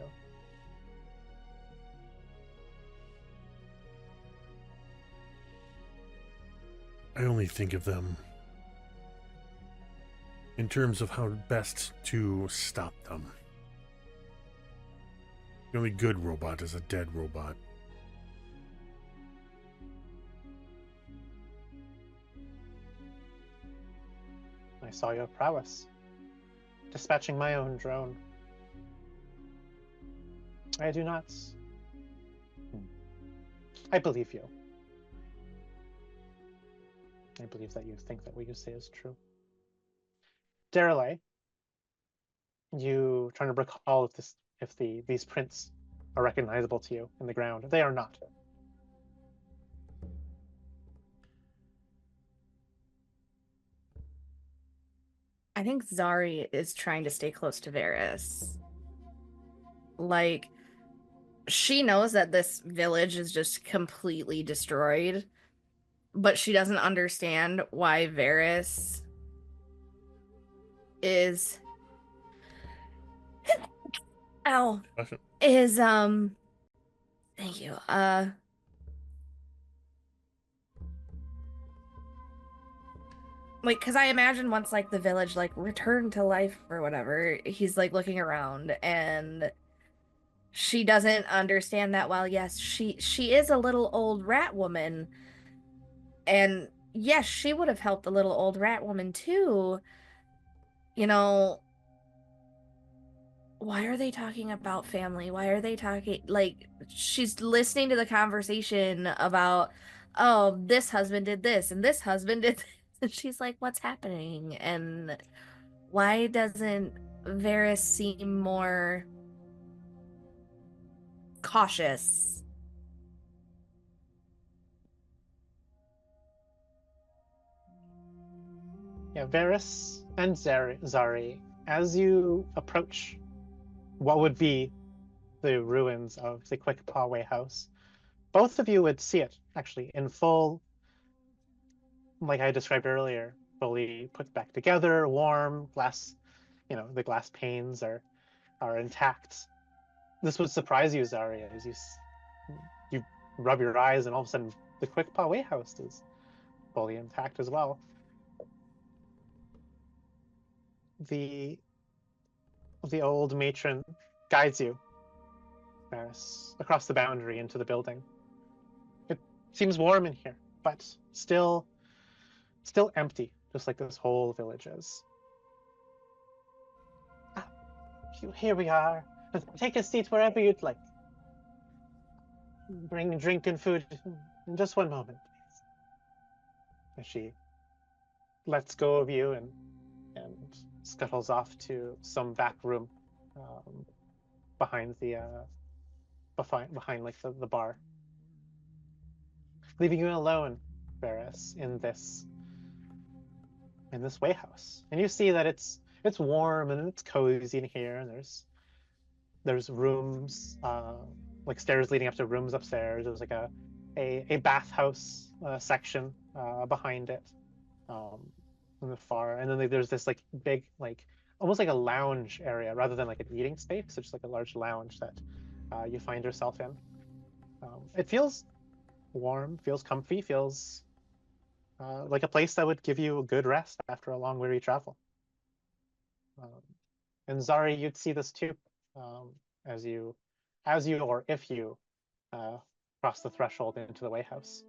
I only think of them in terms of how best to stop them. The only good robot is a dead robot. I saw your prowess, dispatching my own drone. I do not. I believe you. I believe that you think that what you say is true. Daeralei, you trying to recall if these prints are recognizable to you in the ground. They are not. I think Zaari is trying to stay close to Veris. Like, she knows that this village is just completely destroyed, but she doesn't understand why Veris is ow is thank you like, because I imagine once like the village like returned to life or whatever, he's like looking around, and she doesn't understand that while yes, she is a little old rat woman, and yes, she would have helped the little old rat woman too. You know, why are they talking about family? Why are they talking like she's listening to the conversation about, oh, this husband did this and this husband did this. And she's like, what's happening? And why doesn't Veris seem more cautious? Yeah, Veris and Zaari, as you approach what would be the ruins of the Quick Paway house, both of you would see it actually in full, like I described earlier, fully put back together, warm glass. The glass panes are intact. This would surprise you, Zaria, as you rub your eyes, and all of a sudden the Quick Paway house is fully intact as well. The old matron guides you, Veris, across the boundary into the building. It seems warm in here, but still empty, just like this whole village is. Here we are. Take a seat wherever you'd like. Bring drink and food in just one moment, please. As she lets go of you and scuttles off to some back room behind the behind like the bar, leaving you alone, Veris, in this wayhouse. And you see that it's warm and it's cozy in here, and there's rooms, like stairs leading up to rooms upstairs. There's like a bathhouse section behind it, in the far, and then there's this like big, like almost like a lounge area rather than like an eating space. So just like a large lounge that you find yourself in. It feels warm, feels comfy, feels like a place that would give you a good rest after a long, weary travel. And Zaari, you'd see this too, as you or if you cross the threshold into the wayhouse.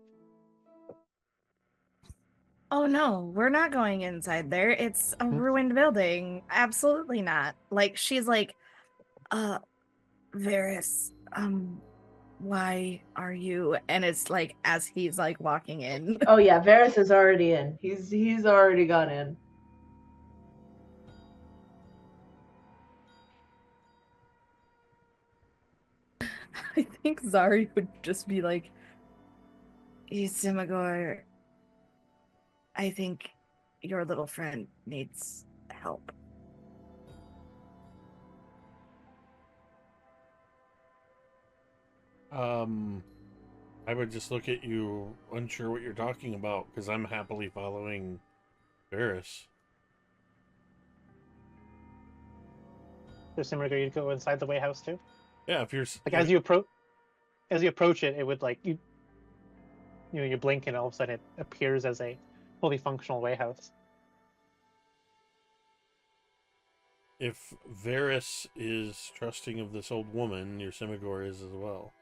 Oh no, we're not going inside there. It's a ruined building. Absolutely not. Like, she's like, Veris, why are you? And it's like as he's like walking in. Oh yeah, Veris is already in. He's already gone in. I think Zaari would just be like, Yrsimagor, I think your little friend needs help. I would just look at you, unsure what you're talking about, because I'm happily following Veris. Yrsimagor, you'd go inside the wayhouse too? Yeah, if you're like as you approach it, it would like you blink and all of a sudden it appears as a fully functional wayhouse. If Veris is trusting of this old woman, Yrsimagor is as well.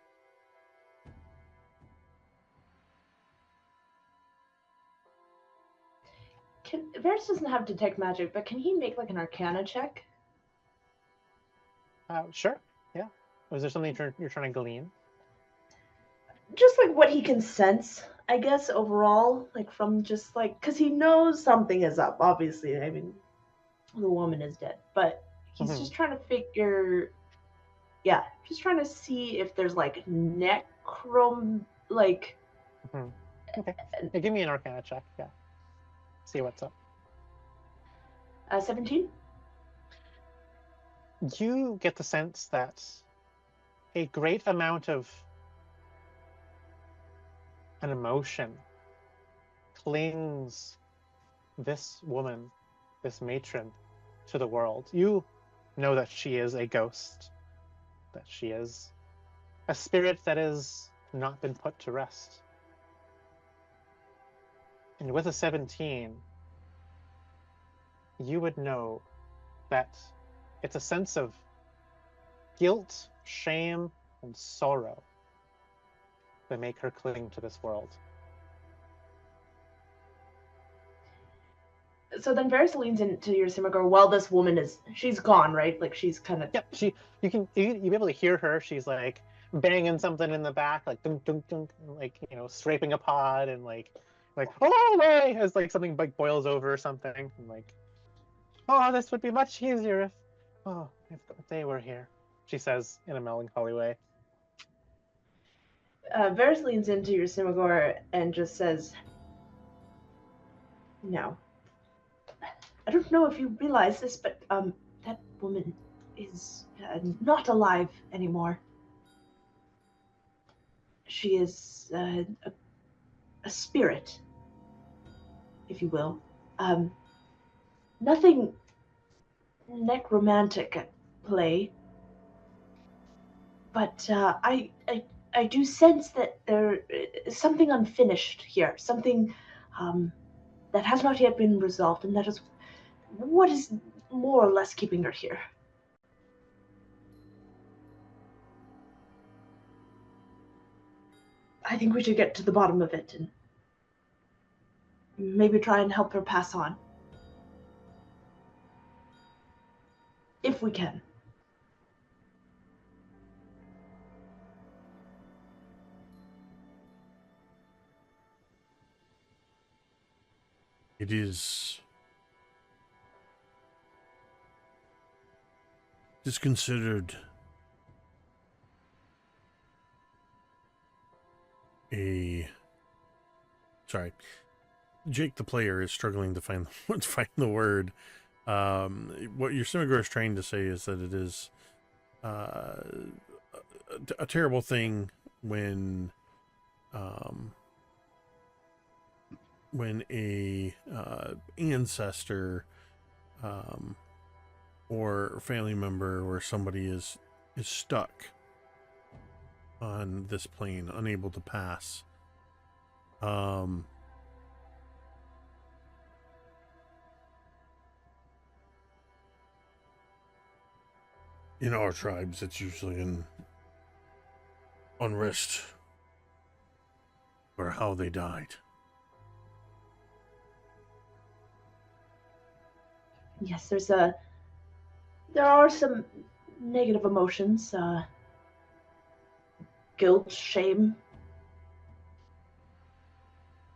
Veris doesn't have detect magic, but can he make like an Arcana check? Sure. Yeah. Was there something you're trying to glean? Just like what he can sense, I guess, overall, like from just like, because he knows something is up, obviously. I mean, the woman is dead, but he's just trying to figure, just trying to see if there's like like. Okay. Yeah, give me an Arcana check. Yeah. See what's up. 17? You get the sense that a great amount of an emotion clings this woman, this matron, to the world. You know that she is a ghost, that she is a spirit that has not been put to rest. And with a 17, you would know that it's a sense of guilt, shame, and sorrow that make her cling to this world. So then Varys leans into Yrsimagor while this woman she's gone, right? Like she's kind of. Yep, you'll be able to hear her. She's like banging something in the back, like dunk dunk dunk, like scraping a pod and like oh way as like something like boils over or something, and like, oh, this would be much easier if they were here, she says in a melancholy way. Varys leans into Yrsimagor and just says, "No. I don't know if you realize this, but that woman is not alive anymore. She is a spirit, if you will. Nothing necromantic at play, but I do sense that there is something unfinished here, something that has not yet been resolved, and that is what is more or less keeping her here." I think we should get to the bottom of it and maybe try and help her pass on. If we can. It is considered Jake the player is struggling to find the word. What Yrsimagor is trying to say is that it is a terrible thing when a ancestor or family member or somebody is stuck on this plane, unable to pass. In our tribes, it's usually an unrest or how they died. Yes, there are some negative emotions, guilt, shame.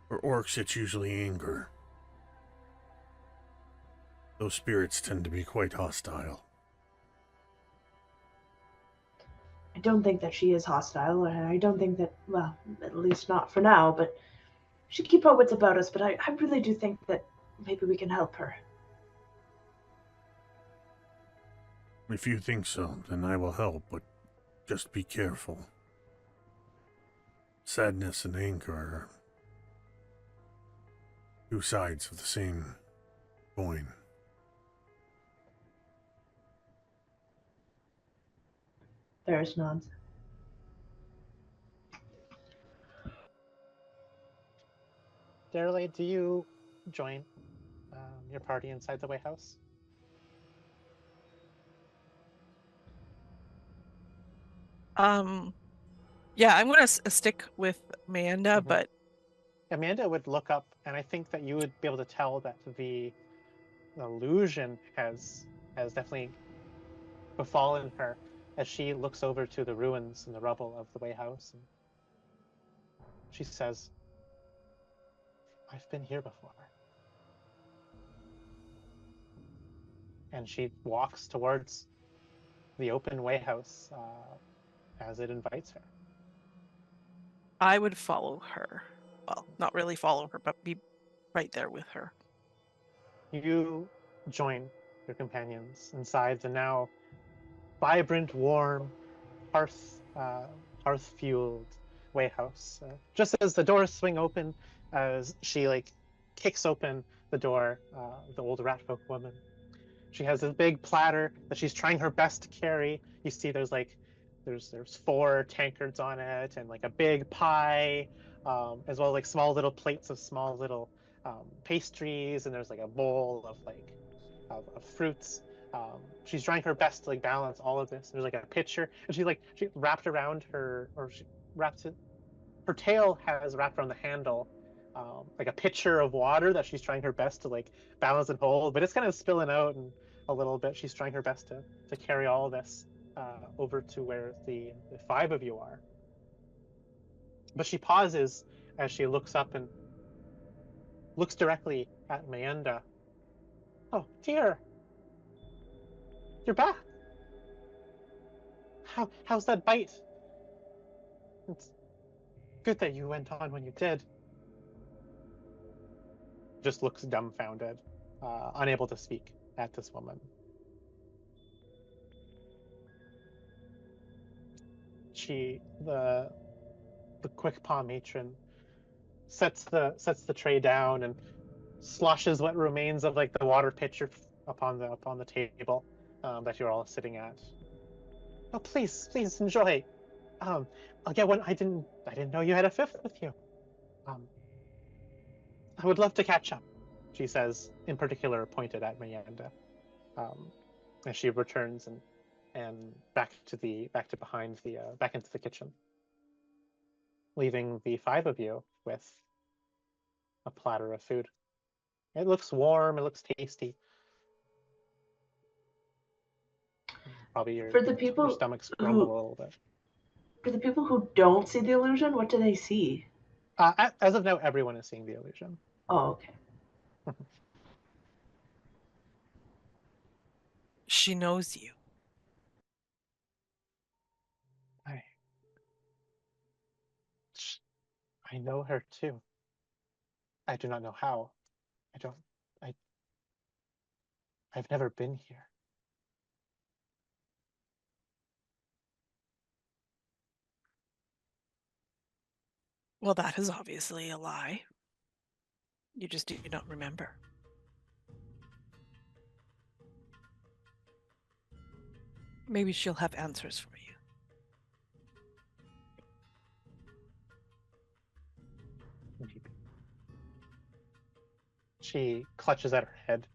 For orcs, it's usually anger. Those spirits tend to be quite hostile. I don't think that she is hostile, and I don't think that, well, at least not for now, but she keep her wits about us, but I really do think that maybe we can help her. If you think so, then I will help, but just be careful. Sadness and anger are two sides of the same coin. Varys nods. Daeralei, do you join your party inside the White House? Yeah, I'm gonna stick with Amanda, Mhm. but Amanda would look up, and I think that you would be able to tell that the illusion has definitely befallen her as she looks over to the ruins and the rubble of the way house, and she says, "I've been here before." And she walks towards the open way house as it invites her. I would follow her. Well, not really follow her, but be right there with her. You join your companions inside the now vibrant, warm, hearth hearth fueled way house. Just as the doors swing open, as she like kicks open the door, the old rat folk woman. She has this big platter that she's trying her best to carry. You see, there's 4 tankards on it, and like a big pie, as well as like small little plates of small little pastries, and there's like a bowl of of fruits. She's trying her best to like balance all of this. There's like a pitcher, and she wrapped around her, or she wrapped it. Her tail has wrapped around the handle, like a pitcher of water that she's trying her best to like balance and hold, but it's kind of spilling out and a little bit. She's trying her best to carry all this over to where the 5 of you are. But she pauses as she looks up and looks directly at Amanda. "Oh dear, you're back. How's that bite? It's good that you went on when you did." Just looks dumbfounded, unable to speak at this woman. The quick paw matron sets the tray down and sloshes what remains of like the water pitcher upon the table that you're all sitting at. "Oh, please enjoy. Um, I'll get one. I didn't know you had a 5th with you. Um, I would love to catch up," she says, in particular pointed at Miranda, um, as she returns and back to behind the back into the kitchen, leaving the 5 of you with a platter of food. It looks warm. It looks tasty. Probably For the your people stomachs grumble who a little bit. for the people who don't see the illusion, what do they see? As of now, everyone is seeing the illusion. Oh, okay. She knows you. I I know her too. I do not know how. I don't. I. I've never been here. Well, that is obviously a lie. You just do not remember. Maybe she'll have answers for you. Maybe. She clutches at her head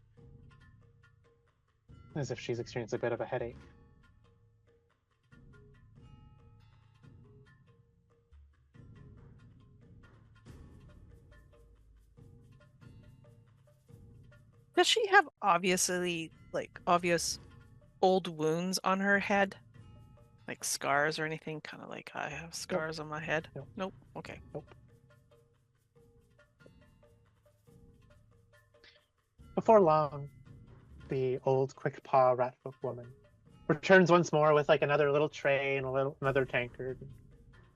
as if she's experienced a bit of a headache. Does she have obvious old wounds on her head? Like scars or anything? Kind of like I have scars on my head? Nope. Nope. Okay. Nope. Before long, the old quick paw ratfolk woman returns once more with like another little tray and another tankard.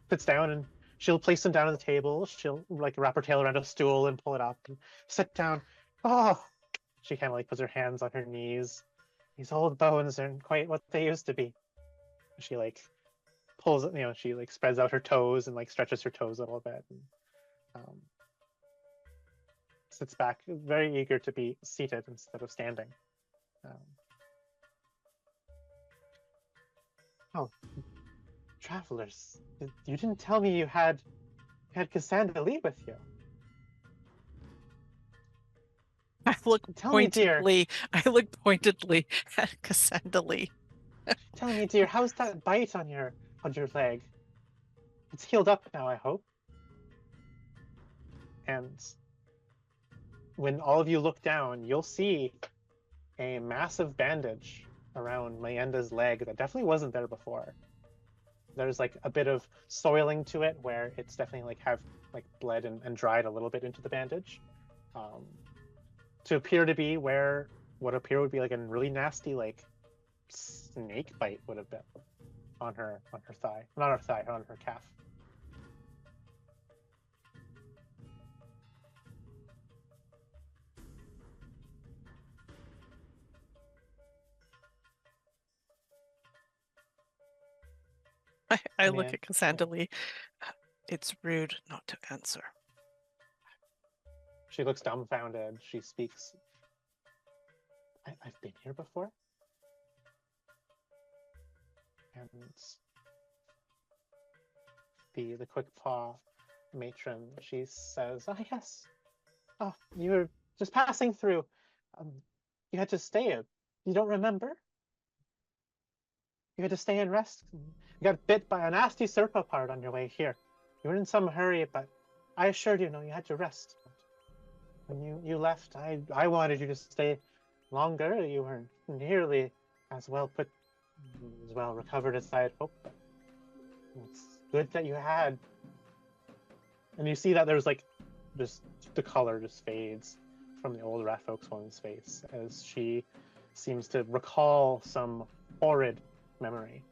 Sits down and she'll place them down on the table. She'll like wrap her tail around a stool and pull it up and sit down. "Oh," she kind of like puts her hands on her knees. "These old bones aren't quite what they used to be." She like pulls, she like spreads out her toes and like stretches her toes a little bit, and sits back, very eager to be seated instead of standing. "Oh, travelers, you didn't tell me you had Cassandra Lee with you." I look Tell me, dear. I look pointedly at Cassandra Lee. "Tell me, dear, how's that bite on on your leg. It's healed up now, I hope. And when all of you look down, you'll see a massive bandage around Mayenda's leg that definitely wasn't there before. There's like a bit of soiling to it where it's definitely like have like bled and dried a little bit into the bandage. To appear to be where what appear would be like a really nasty like snake bite would have been on her thigh. Not her thigh, on her calf. I look at Cassandra. It's rude not to answer. She looks dumbfounded. She speaks. I've been here before? And the quick paw matron, she says, "Ah, yes. Oh, you were just passing through. You had to stay. You don't remember? You had to stay and rest. You got bit by a nasty serpopard on your way here. You were in some hurry, but I assured you, no, you had to rest. When you left, I wanted you to stay longer. You weren't nearly as well recovered as I had hoped. It's good that you had." And you see that there's like, just the color just fades from the old rat folks woman's face as she seems to recall some horrid memory.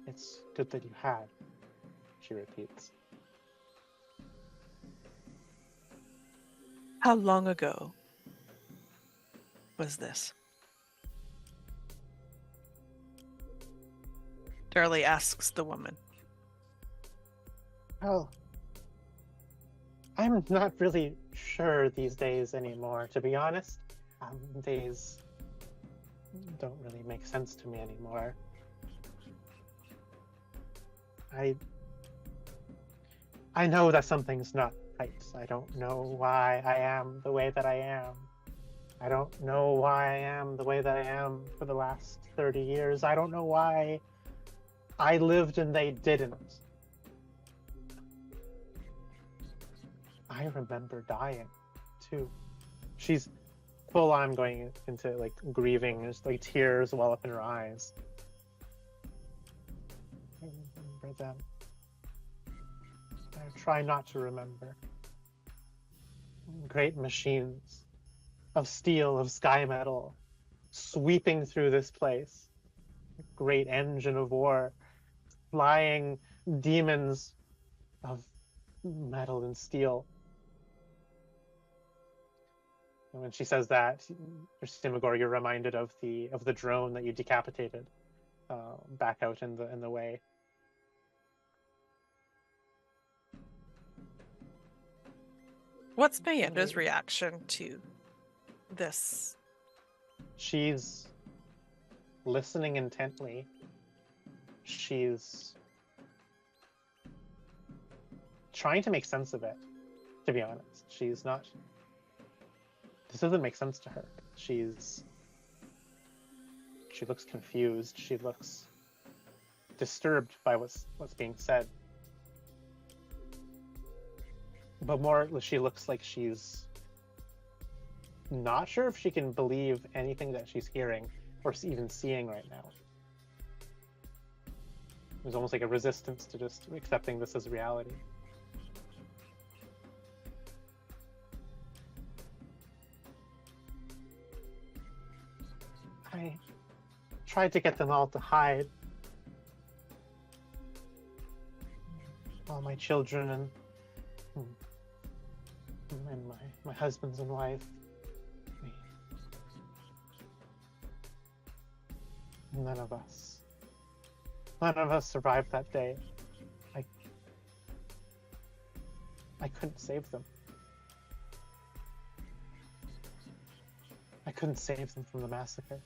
"It's good that you had," she repeats. How long ago was this? Daeralei asks the woman. Well, I'm not really sure these days anymore, to be honest. Days don't really make sense to me anymore. I know that something's not right. I don't know why I am the way that I am. I don't know why I am the way that I am for the last 30 years. I don't know why I lived and they didn't. I remember dying, too. She's full on going into, like, grieving. There's, like, tears well up in her eyes. I remember them. I try not to remember. Great machines of steel, of Skymetal, sweeping through this place. A great engine of war, flying demons of metal and steel. And when she says that, Yrsimagor, you're reminded of the drone that you decapitated back out in the way. What's Mayenda's reaction to this? She's listening intently. She's trying to make sense of it, to be honest. She's not... This doesn't make sense to her. She looks confused. She looks disturbed by what's being said. But more, she looks like she's not sure if she can believe anything that she's hearing or even seeing right now. There's almost like a resistance to just accepting this as reality. I tried to get them all to hide. All my children and my husbands and wife. None of us survived that day. I couldn't save them. I couldn't save them from the massacre.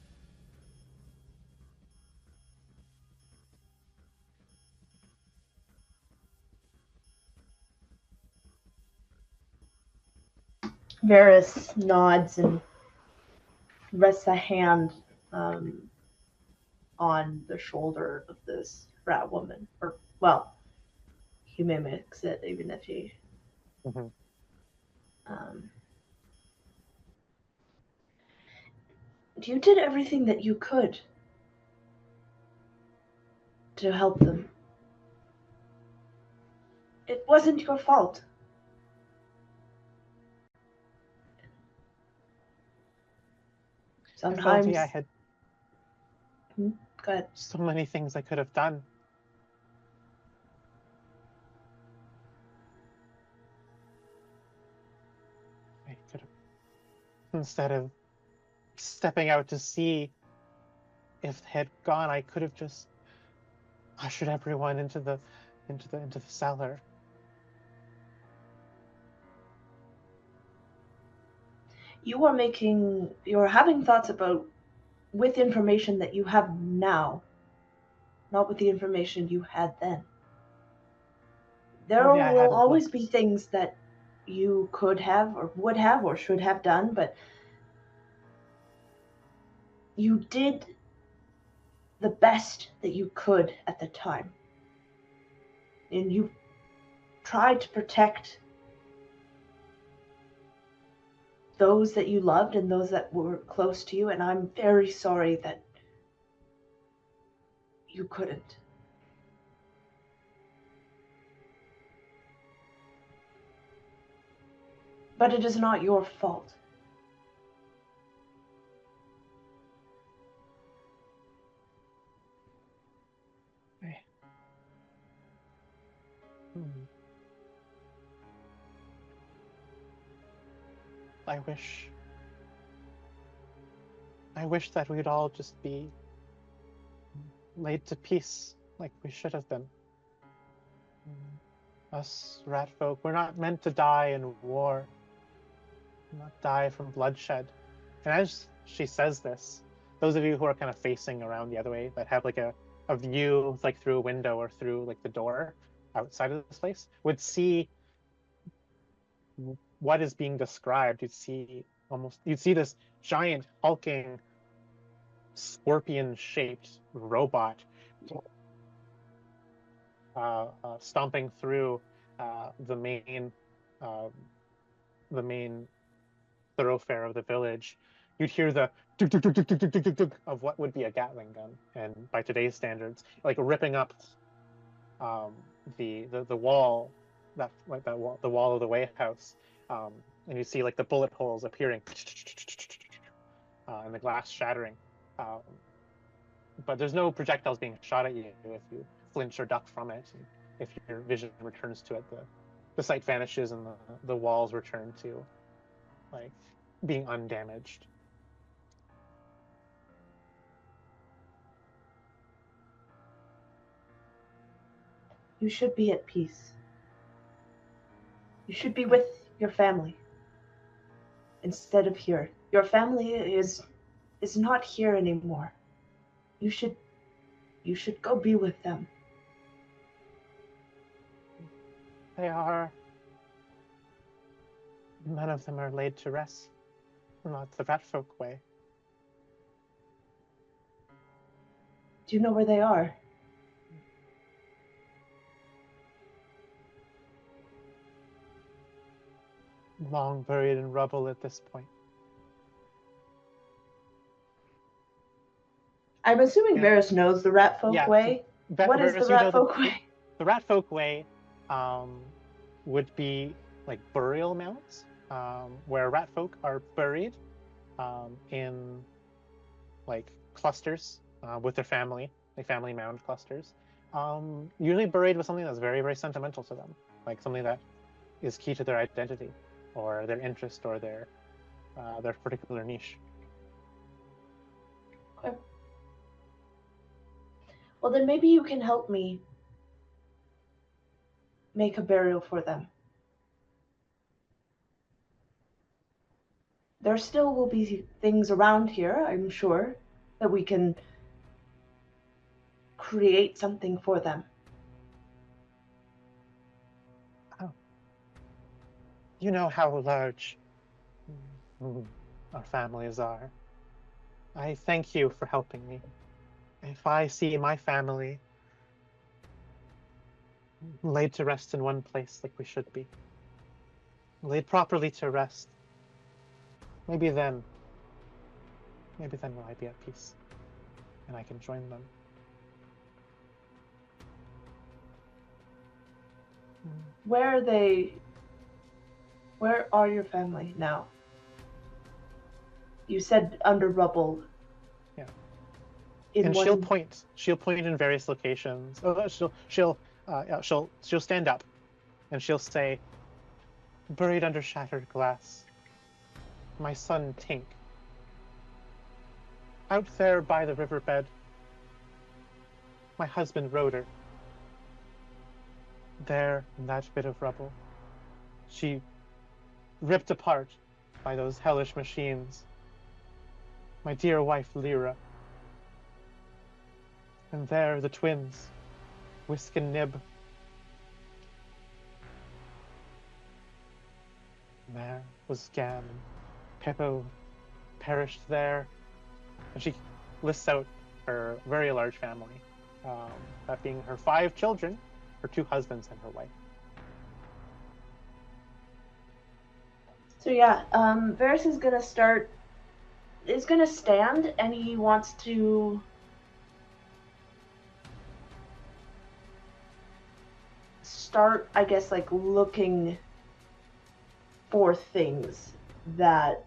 Veris nods and rests a hand on the shoulder of this rat woman. Or, well, he mimics it, even if he... Mhm. You did everything that you could to help them. It wasn't your fault. If Sometimes... only I had Go ahead. so many things I could have done. I could have, instead of stepping out to see if they had gone, I could have just ushered everyone into the cellar. You're having thoughts about with information that you have now, not with the information you had then. There Only I will hadn't always looked. be things that you could have or would have or should have done, but you did the best that you could at the time. And you tried to protect those that you loved and those that were close to you, and I'm very sorry that you couldn't. But it is not your fault. I wish that we'd all just be laid to peace like we should have been. Us rat folk, we're not meant to die in war, not die from bloodshed. And as she says this, those of you who are kind of facing around the other way, that have like a view like through a window or through like the door outside of this place, would see what is being described. You'd see this giant hulking scorpion-shaped robot stomping through the main thoroughfare of the village. You'd hear the duk, duk, duk, duk, duk, duk, duk, duk of what would be a Gatling gun, and by today's standards, like ripping up the wall, the wall of the way house, and you see like the bullet holes appearing, and the glass shattering. But there's no projectiles being shot at you if you flinch or duck from it. And if your vision returns to it, the sight vanishes and the walls return to like being undamaged. You should be at peace. You should be with your family instead of here. Your family is not here anymore. You should go be with them. They are. None of them are laid to rest. Not the rat folk way. Do you know where they are? Long buried in rubble at this point. I'm assuming Veris knows the rat folk way. What is the rat folk way? The rat folk way would be like burial mounds, where rat folk are buried in like clusters with their family, like family mound clusters. Usually buried with something that's very, very sentimental to them, like something that is key to their identity or their interest or their particular niche. Okay. Well, then maybe you can help me make a burial for them. There still will be things around here, I'm sure, that we can create something for them. Oh. You know how large our families are. I thank you for helping me. If I see my family laid to rest in one place like we should be. Laid properly to rest. Maybe then will I be at peace, and I can join them. Where are they? Where are your family now? You said under rubble. Yeah. In And one... she'll point in various locations. Oh, she'll stand up, and she'll say, "Buried under shattered glass, my son Tink. Out there by the riverbed, my husband Roder. There in that bit of rubble, she ripped apart by those hellish machines, my dear wife Lyra. And there the twins, Whisk and Nib. And there was Gam and Pippo perished there." And she lists out her very large family, that being her 5 children, her 2 husbands, and her wife. So yeah, Veris is gonna stand, and he wants to start, I guess, like looking for things that,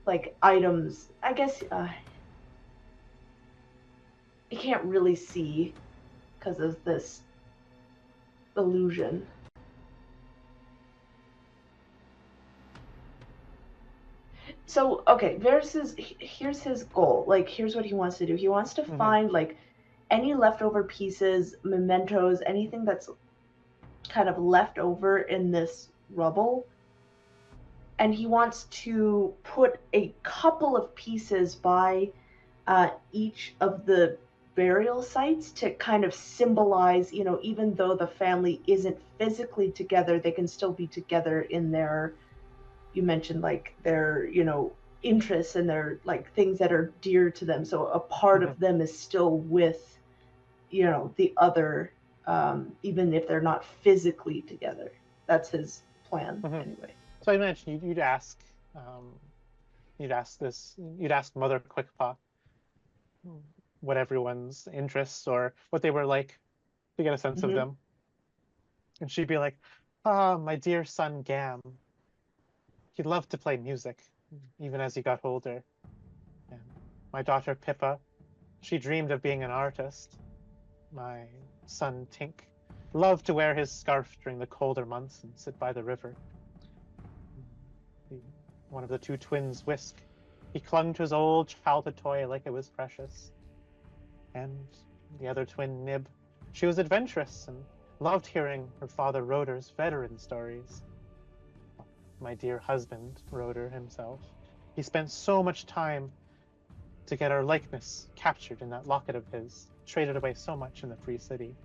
like items, I guess, you can't really see because of this illusion. So, okay, here's his goal. Like, here's what he wants to do. He wants to find, like, any leftover pieces, mementos, anything that's kind of left over in this rubble. And he wants to put a couple of pieces by each of the burial sites to kind of symbolize, you know, even though the family isn't physically together, they can still be together in their, you mentioned, like, their, you know, interests and their, like, things that are dear to them. So a part of them is still with, you know, the other, even if they're not physically together. That's his plan, anyway. So I imagine you'd ask Mother Quickpaw what everyone's interests or what they were like to get a sense of them. And she'd be like, my dear son Gam. He loved to play music, even as he got older. And my daughter Pippa, she dreamed of being an artist. My son Tink loved to wear his scarf during the colder months and sit by the river. One of the 2 twins, Whisk, he clung to his old childhood toy like it was precious. And the other twin, Nib, she was adventurous and loved hearing her father Roder's veteran stories. My dear husband, Roder himself, he spent so much time to get our likeness captured in that locket of his, traded away so much in the Free City.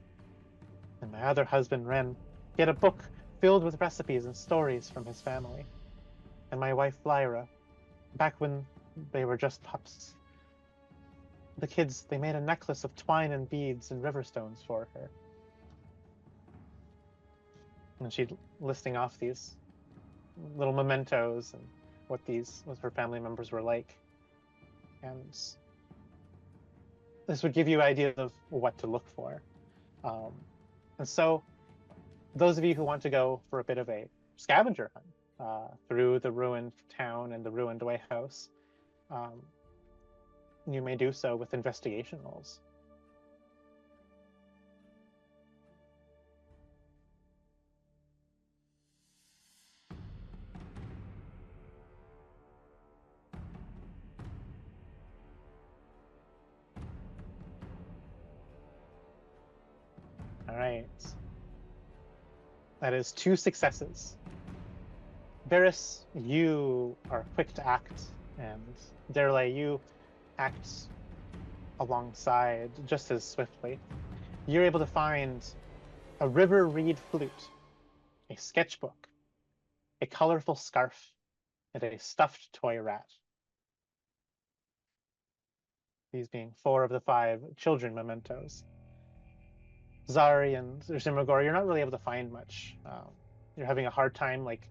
And my other husband, Ren, he had a book filled with recipes and stories from his family. And my wife, Lyra, back when they were just pups, the kids, they made a necklace of twine and beads and river stones for her. And she's listing off these little mementos and what her family members were like. And this would give you an idea of what to look for. And so those of you who want to go for a bit of a scavenger hunt through the ruined town and the ruined Way House, you may do so with investigation rolls. All right. That is 2 successes. Veris, you are quick to act, and Daeralei, you act alongside just as swiftly. You're able to find a river reed flute, a sketchbook, a colorful scarf, and a stuffed toy rat. These being 4 of the 5 children mementos. Zaari and Yrsimagor, you're not really able to find much. You're having a hard time like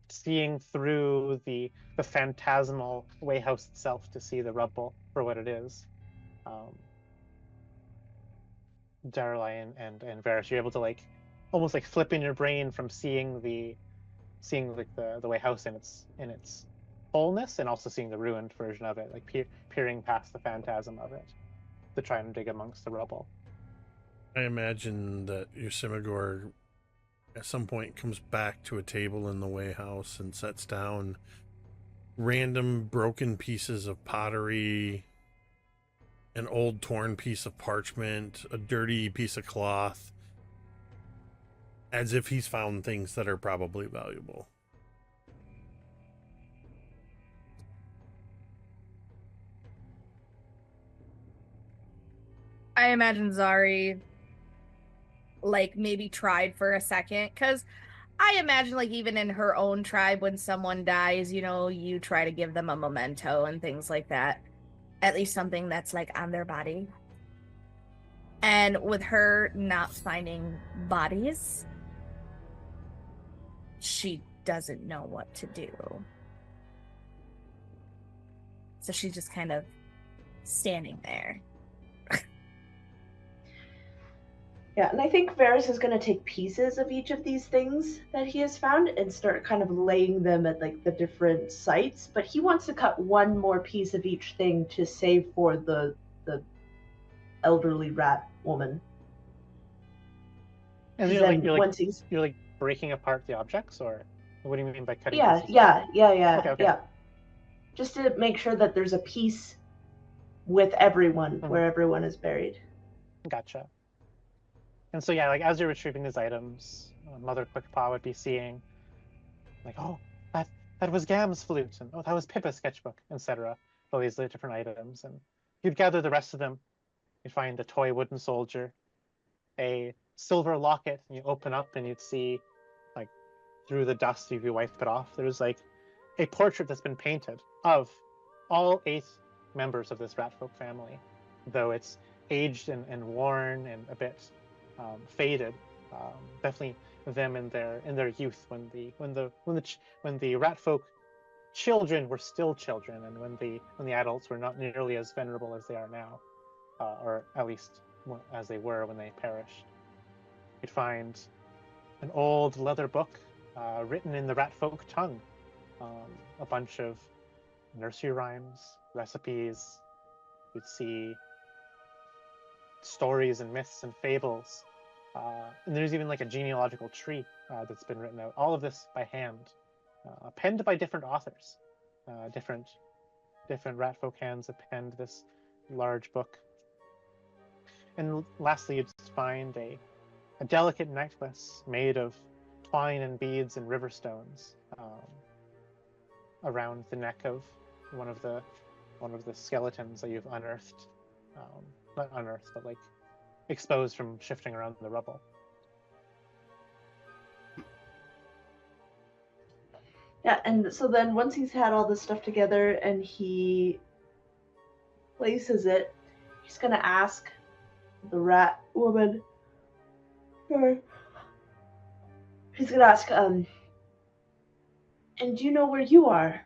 seeing through the phantasmal wayhouse itself to see the rubble for what it is. Daeralei and Veris, you're able to like almost like flip in your brain from seeing like the wayhouse in its wholeness, and also seeing the ruined version of it, like peering past the phantasm of it to try and dig amongst the rubble. I imagine that Yrsimagor at some point comes back to a table in the wayhouse and sets down random broken pieces of pottery, an old torn piece of parchment, a dirty piece of cloth, as if he's found things that are probably valuable. I imagine Zaari like maybe tried for a second, because I imagine like even in her own tribe when someone dies, you know, you try to give them a memento and things like that. At least something that's like on their body. And with her not finding bodies, she doesn't know what to do. So she's just kind of standing there. Yeah, and I think Veris is going to take pieces of each of these things that he has found and start kind of laying them at like the different sites. But he wants to cut one more piece of each thing to save for the elderly rat woman. And Then you're once he's like breaking apart the objects, or what do you mean by cutting yeah, pieces? Okay. Okay. Just to make sure that there's a piece with everyone where everyone is buried. Gotcha. And so yeah, like as you're retrieving these items, Mother Quickpaw would be seeing, like, oh, that was Gam's flute, and oh, that was Pippa's sketchbook, etc. All these different items, and you'd gather the rest of them. You'd find a toy wooden soldier, a silver locket, and you open up and you'd see, like, through the dust if you wipe it off, there's like a portrait that's been painted of all 8 members of this ratfolk family, though it's aged and worn and a bit faded. Definitely them in their youth, when the ratfolk children were still children, and when the adults were not nearly as venerable as they are now, or at least as they were when they perished. You'd find an old leather book written in the ratfolk tongue, a bunch of nursery rhymes, recipes. You'd see stories and myths and fables, and there's even like a genealogical tree that's been written out. All of this by hand, penned by different authors. Different ratfolk hands have penned this large book. And lastly, you'd find a delicate necklace made of twine and beads and river stones around the neck of one of the skeletons that you've unearthed. Not unearthed, but like exposed from shifting around the rubble. Yeah, and so then once he's had all this stuff together and he places it, he's gonna ask the rat woman, he's gonna ask, and do you know where you are?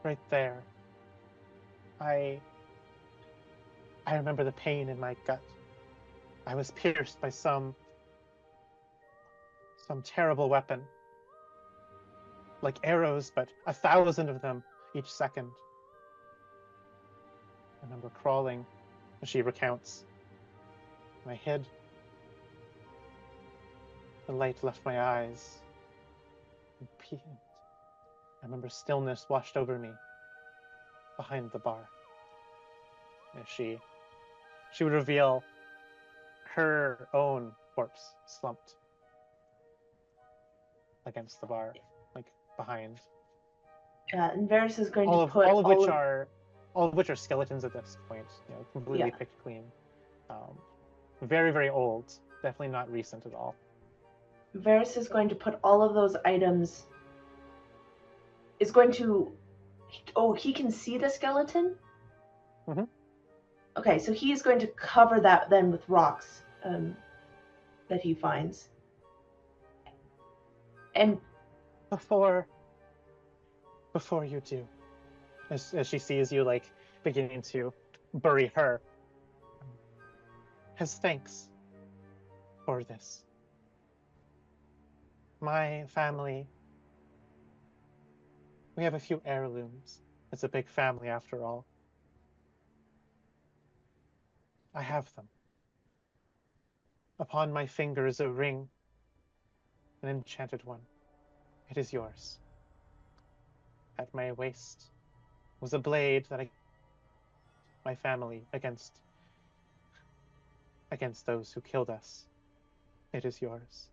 Right there. I remember the pain in my gut. I was pierced by some terrible weapon. Like arrows, but 1,000 of them each second. I remember crawling, as she recounts. I hid. The light left my eyes. I remember stillness washed over me behind the bar. And she would reveal her own corpse slumped against the bar, like behind. Yeah, and Veris is going all to of put all of which are skeletons at this point, completely picked clean. Very, very old. Definitely not recent at all. Veris is going to put all of those items is going to. Oh, he can see the skeleton? Mhm. Okay, so he's going to cover that then with rocks that he finds. And Before you do, as she sees you like beginning to bury her, as thanks for this. My family, we have a few heirlooms. It's a big family after all. I have them. Upon my finger is a ring, an enchanted one. It is yours. At my waist was a blade that I my family against those who killed us. It is yours.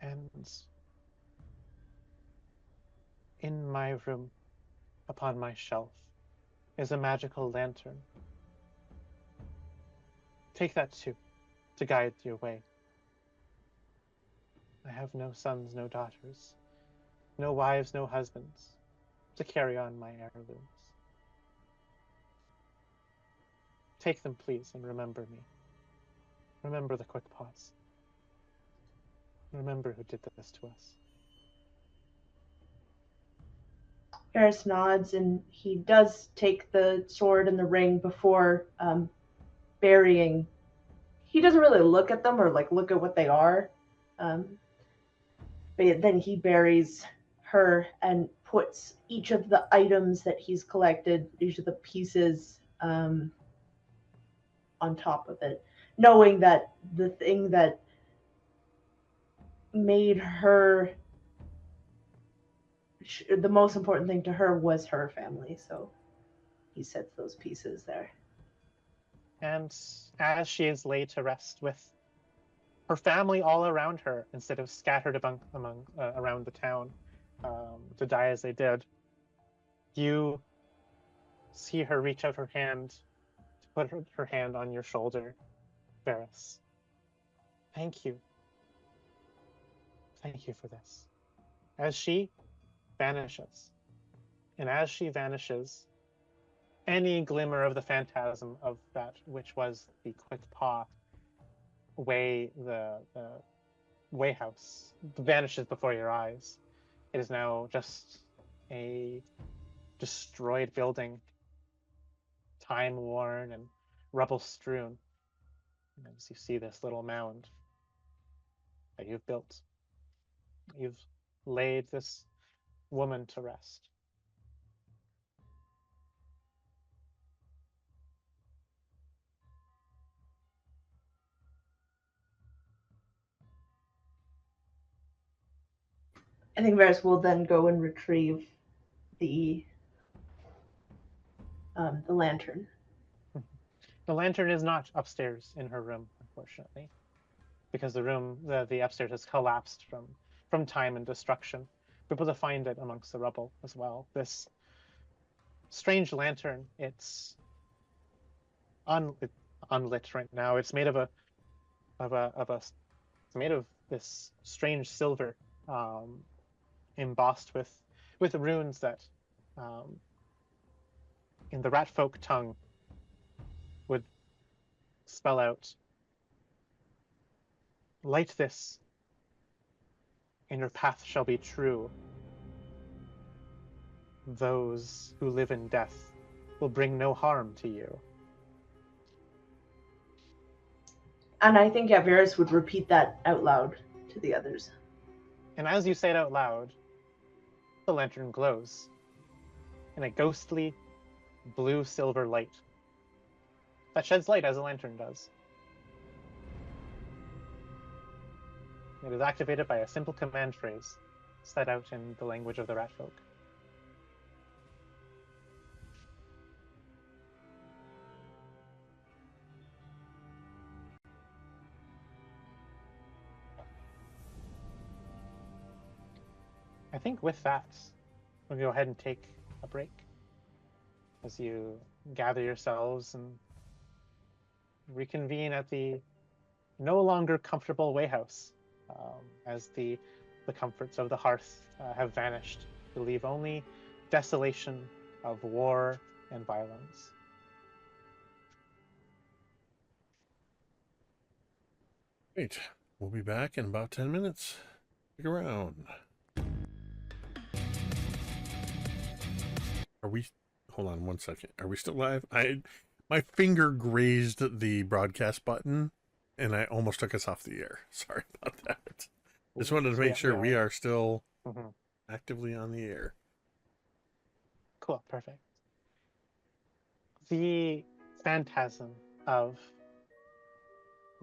And in my room, upon my shelf, is a magical lantern. Take that too, to guide your way. I have no sons, no daughters, no wives, no husbands, to carry on my heirlooms. Take them, please, and remember me. Remember the quick pause. Remember who did this to us. Veris nods, and he does take the sword and the ring before burying. He doesn't really look at them or like look at what they are, but then he buries her and puts each of the items that he's collected, each of the pieces, on top of it, knowing that the thing that made her the most important thing to her was her family. So he sets those pieces there. And as she is laid to rest with her family all around her, instead of scattered around the town to die as they did, you see her reach out her hand to put her hand on your shoulder, Veris. Thank you. Thank you for this. As she vanishes, and as she vanishes, any glimmer of the phantasm of that which was the quick paw the way house vanishes before your eyes. It is now just a destroyed building, time worn and rubble strewn. And as you see this little mound that you've built, you've laid this woman to rest. I think Veris will then go and retrieve the lantern. The lantern is not upstairs in her room, unfortunately, because the upstairs has collapsed from time and destruction. We're able to find it amongst the rubble as well. This strange lantern, it's unlit right now. It's made it's made of this strange silver, embossed with runes that, in the rat folk tongue, would spell out, "Light this, and your path shall be true. Those who live in death will bring no harm to you." And I think Veris would repeat that out loud to the others. And as you say it out loud, the lantern glows in a ghostly blue-silver light that sheds light as a lantern does. It is activated by a simple command phrase set out in the language of the rat folk. I think with that, we'll go ahead and take a break as you gather yourselves and reconvene at the no longer comfortable Wayhouse, as the the comforts of the hearth have vanished to leave only desolation of war and violence. Great. We'll be back in about 10 minutes. Stick around. Are we... Hold on one second. Are we still live? My finger grazed the broadcast button, and I almost took us off the air. Sorry about that. Just wanted to make sure we are still actively on the air. Cool, perfect. The phantasm of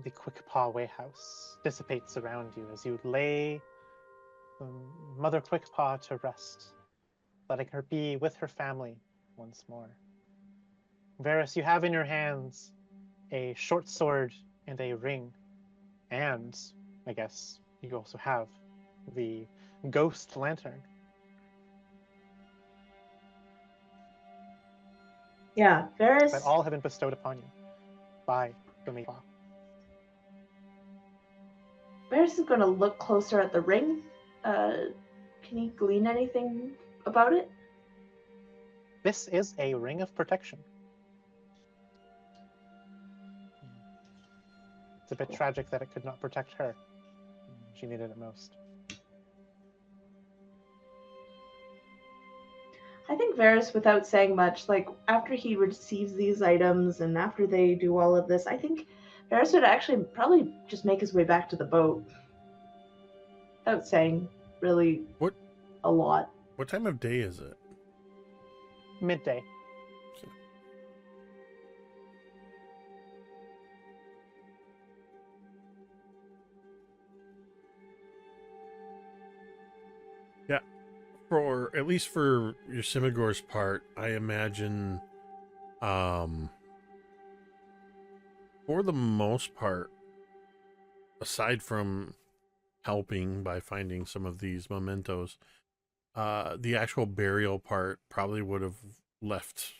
the Quickpaw Wayhouse dissipates around you as you lay Mother Quickpaw to rest, letting her be with her family once more. Veris, you have in your hands a short sword and a ring, and I guess you also have the ghost lantern. Yeah, Veris. That all have been bestowed upon you by the Mayflower. Veris is going to look closer at the ring. Can you glean anything about it? This is a ring of protection. It's a bit tragic that it could not protect her. She needed it most. I think Veris, without saying much, like after he receives these items and after they do all of this, I think Veris would actually probably just make his way back to the boat. Without saying really a lot. What time of day is it? Midday. Yeah. For at least for Yrsimagor's part, I imagine for the most part, aside from helping by finding some of these mementos, the actual burial part probably would have left,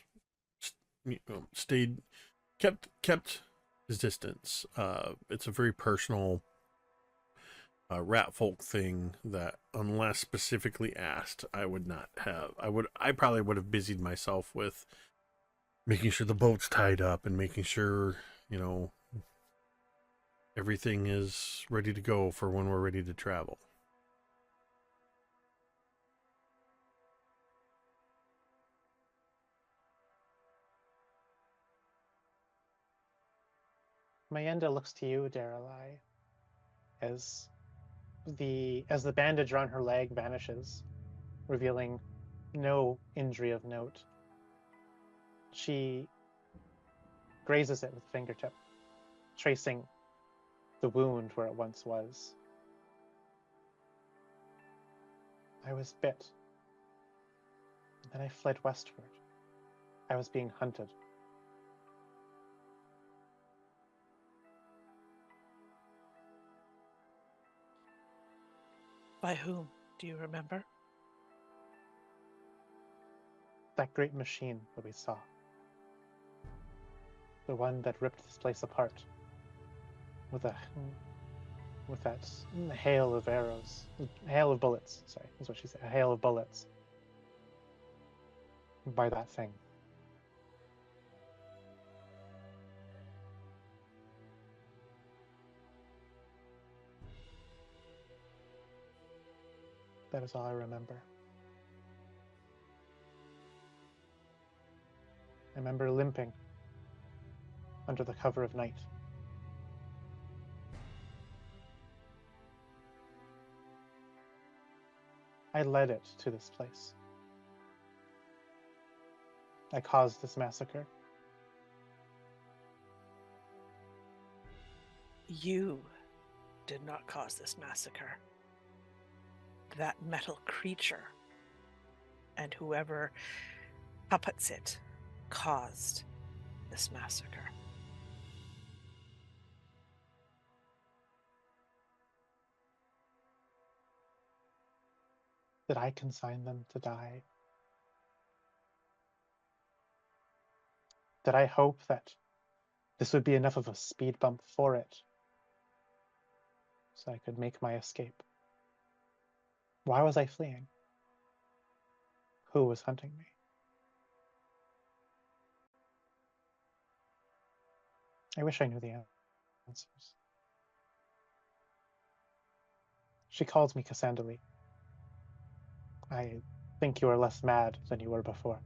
kept his distance. It's a very personal rat folk thing that, unless specifically asked, I would not have. I probably would have busied myself with making sure the boat's tied up and making sure, everything is ready to go for when we're ready to travel. Mayenda looks to you, Daeralei, as the bandage around her leg vanishes, revealing no injury of note. She grazes it with a fingertip, tracing the wound where it once was. I was bit. Then I fled westward. I was being hunted. By whom? Do you remember? That great machine that we saw. The one that ripped this place apart. With that hail of arrows. Hail of bullets, sorry, is what she said. A hail of bullets. By that thing. That is all I remember. I remember limping under the cover of night. I led it to this place. I caused this massacre. You did not cause this massacre. That metal creature and whoever puppets it caused this massacre. Did I consign them to die? Did I hope that this would be enough of a speed bump for it so I could make my escape? Why was I fleeing? Who was hunting me? I wish I knew the answers. She calls me Cassandra. I think you are less mad than you were before.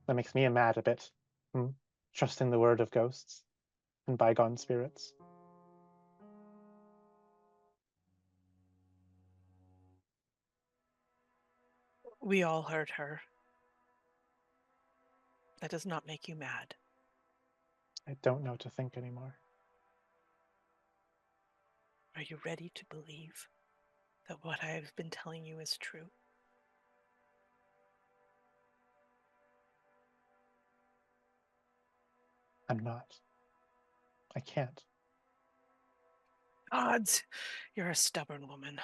That makes me mad a bit. Trusting the word of ghosts and bygone spirits. We all heard her. That does not make you mad. I don't know what to think anymore. Are you ready to believe that what I have been telling you is true? I'm not. I can't. Odds, you're a stubborn woman.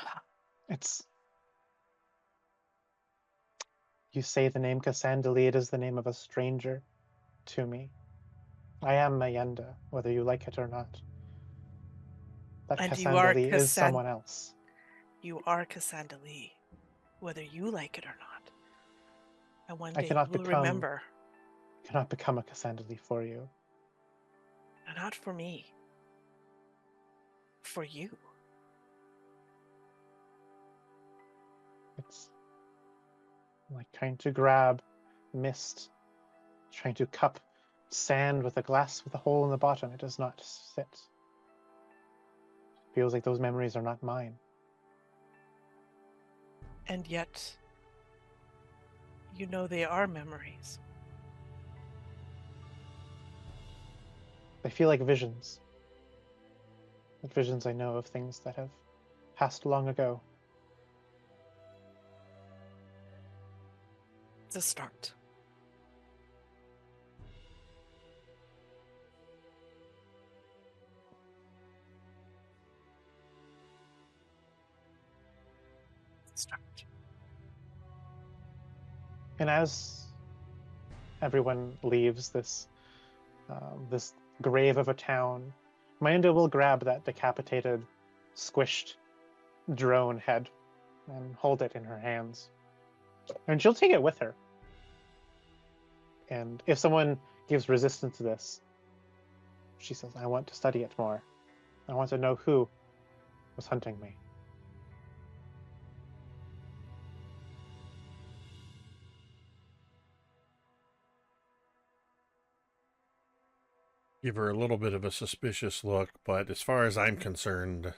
It's... You say the name Cassandra, it is the name of a stranger to me. I am Mayenda, whether you like it or not. That And you Cassandra are is someone else. You are Cassandra, whether you like it or not. And one I day cannot you will remember. Cannot become a Cassandra for you. Not for me. For you. It's like trying to grab mist, trying to cup sand with a glass with a hole in the bottom. It does not fit. It feels like those memories are not mine. And yet, you know they are memories. They feel like visions. Like visions I know of things that have passed long ago. It's a start. Start. And as everyone leaves this this grave of a town, Mayenda will grab that decapitated, squished drone head and hold it in her hands. And she'll take it with her. And if someone gives resistance to this, she says, I want to study it more. I want to know who was hunting me. Give her a little bit of a suspicious look, but as far as I'm concerned,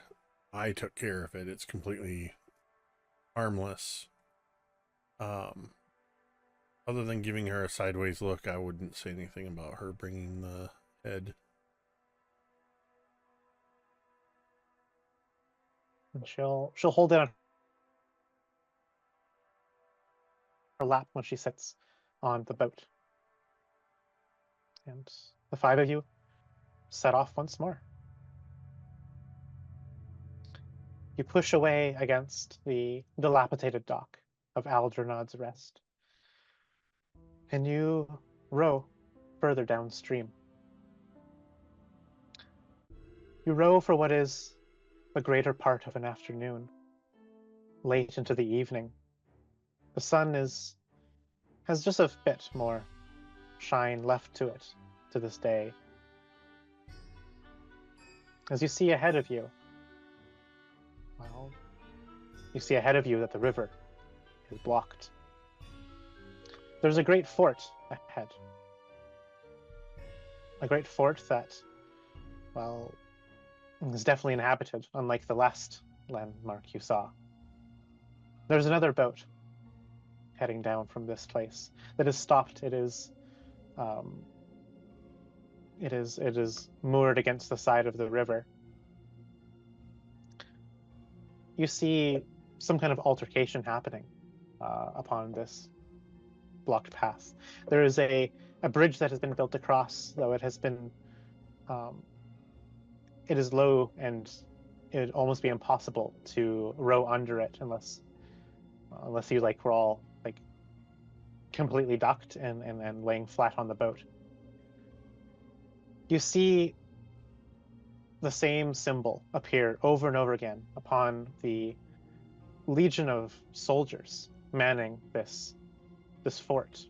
I took care of it. It's completely harmless. Other than giving her a sideways look, I wouldn't say anything about her bringing the head. And she'll hold it on her lap when she sits on the boat. And the five of you set off once more. You push away against the dilapidated dock of Aldernod's Rest. And you row further downstream. You row for what is the greater part of an afternoon, late into the evening. The sun has just a bit more shine left to it to this day. As you see ahead of you, well, you see ahead of you that the river is blocked. There's a great fort ahead. A great fort that, well, is definitely inhabited, unlike the last landmark you saw. There's another boat heading down from this place that is stopped. It is moored against the side of the river. You see some kind of altercation happening upon this blocked path. There is a bridge that has been built across, though it has been it is low and it would almost be impossible to row under it unless you were all completely ducked and laying flat on the boat. You see the same symbol appear over and over again upon the legion of soldiers manning this fort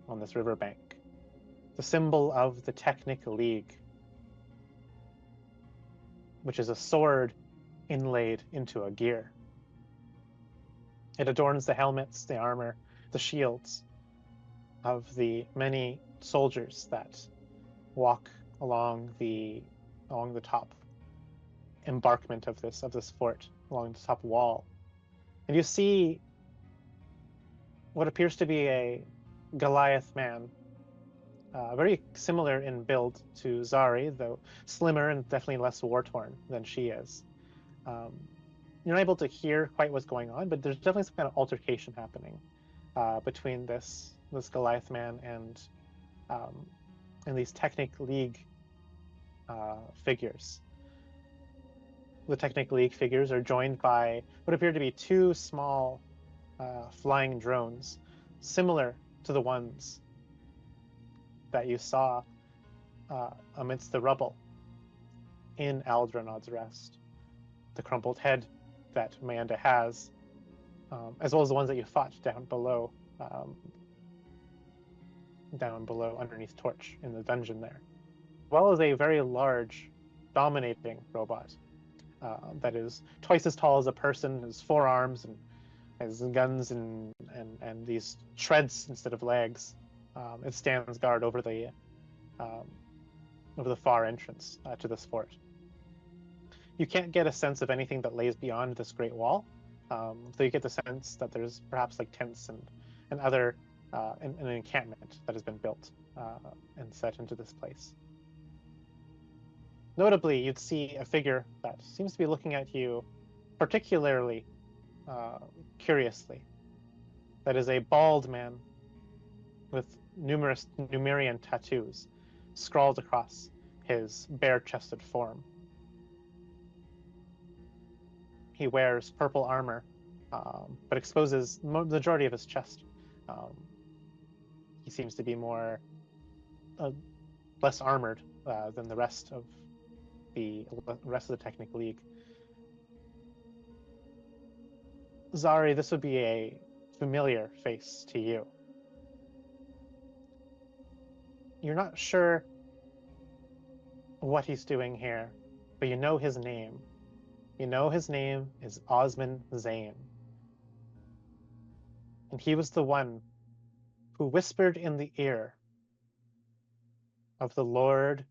on this riverbank. The symbol of the Technic League, which is a sword inlaid into a gear. It adorns the helmets, the armor, the shields of the many soldiers that walk along the top embankment of this fort, along the top wall. And you see what appears to be a Goliath man, very similar in build to Zaari, though slimmer and definitely less war-torn than she is. You're not able to hear quite what's going on, but there's definitely some kind of altercation happening between this Goliath man and these Technic League figures. The Technic League figures are joined by what appear to be two small flying drones, similar to the ones that you saw amidst the rubble in Aldranod's Rest. The crumpled head that Amanda has, as well as the ones that you fought down below underneath Torch in the dungeon there, as well as a very large, dominating robot that is twice as tall as a person, has 4 arms and has guns and these treads instead of legs. It stands guard over the far entrance to this fort. You can't get a sense of anything that lays beyond this great wall, so you get the sense that there's perhaps like tents and other an encampment that has been built and set into this place. Notably, you'd see a figure that seems to be looking at you particularly curiously. That is a bald man with numerous Numerian tattoos scrawled across his bare-chested form. He wears purple armor, but exposes the majority of his chest. He seems to be less armored than the rest of the Technic League. Zaari, this would be a familiar face to you. You're not sure what he's doing here, but you know his name. You know his name is Osman Zane. And he was the one who whispered in the ear of the Lord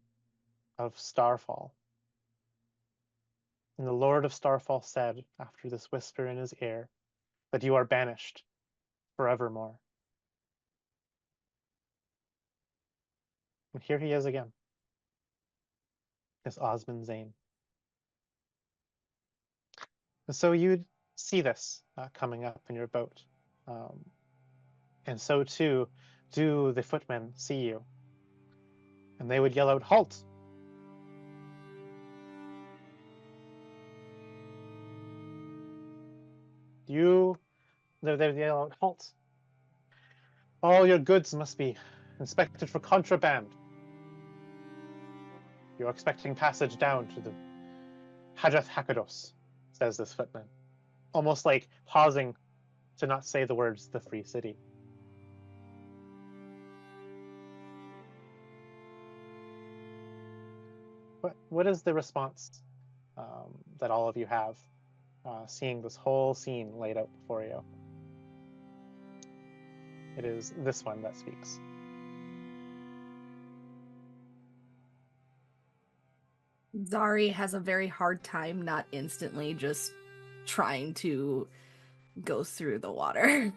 of Starfall. And the Lord of Starfall said, after this whisper in his ear, that you are banished forevermore. And here he is again. This Osman Zane. And so you'd see this coming up in your boat. And so too do the footmen see you. And they would yell out, "Halt!" They yell out, "Halt! All your goods must be inspected for contraband. You're expecting passage down to the Hajath Hakados," says this footman, almost like pausing to not say the words "the free city." What is the response that all of you have seeing this whole scene laid out before you? It is this one that speaks. Zaari has a very hard time not instantly just trying to go through the water.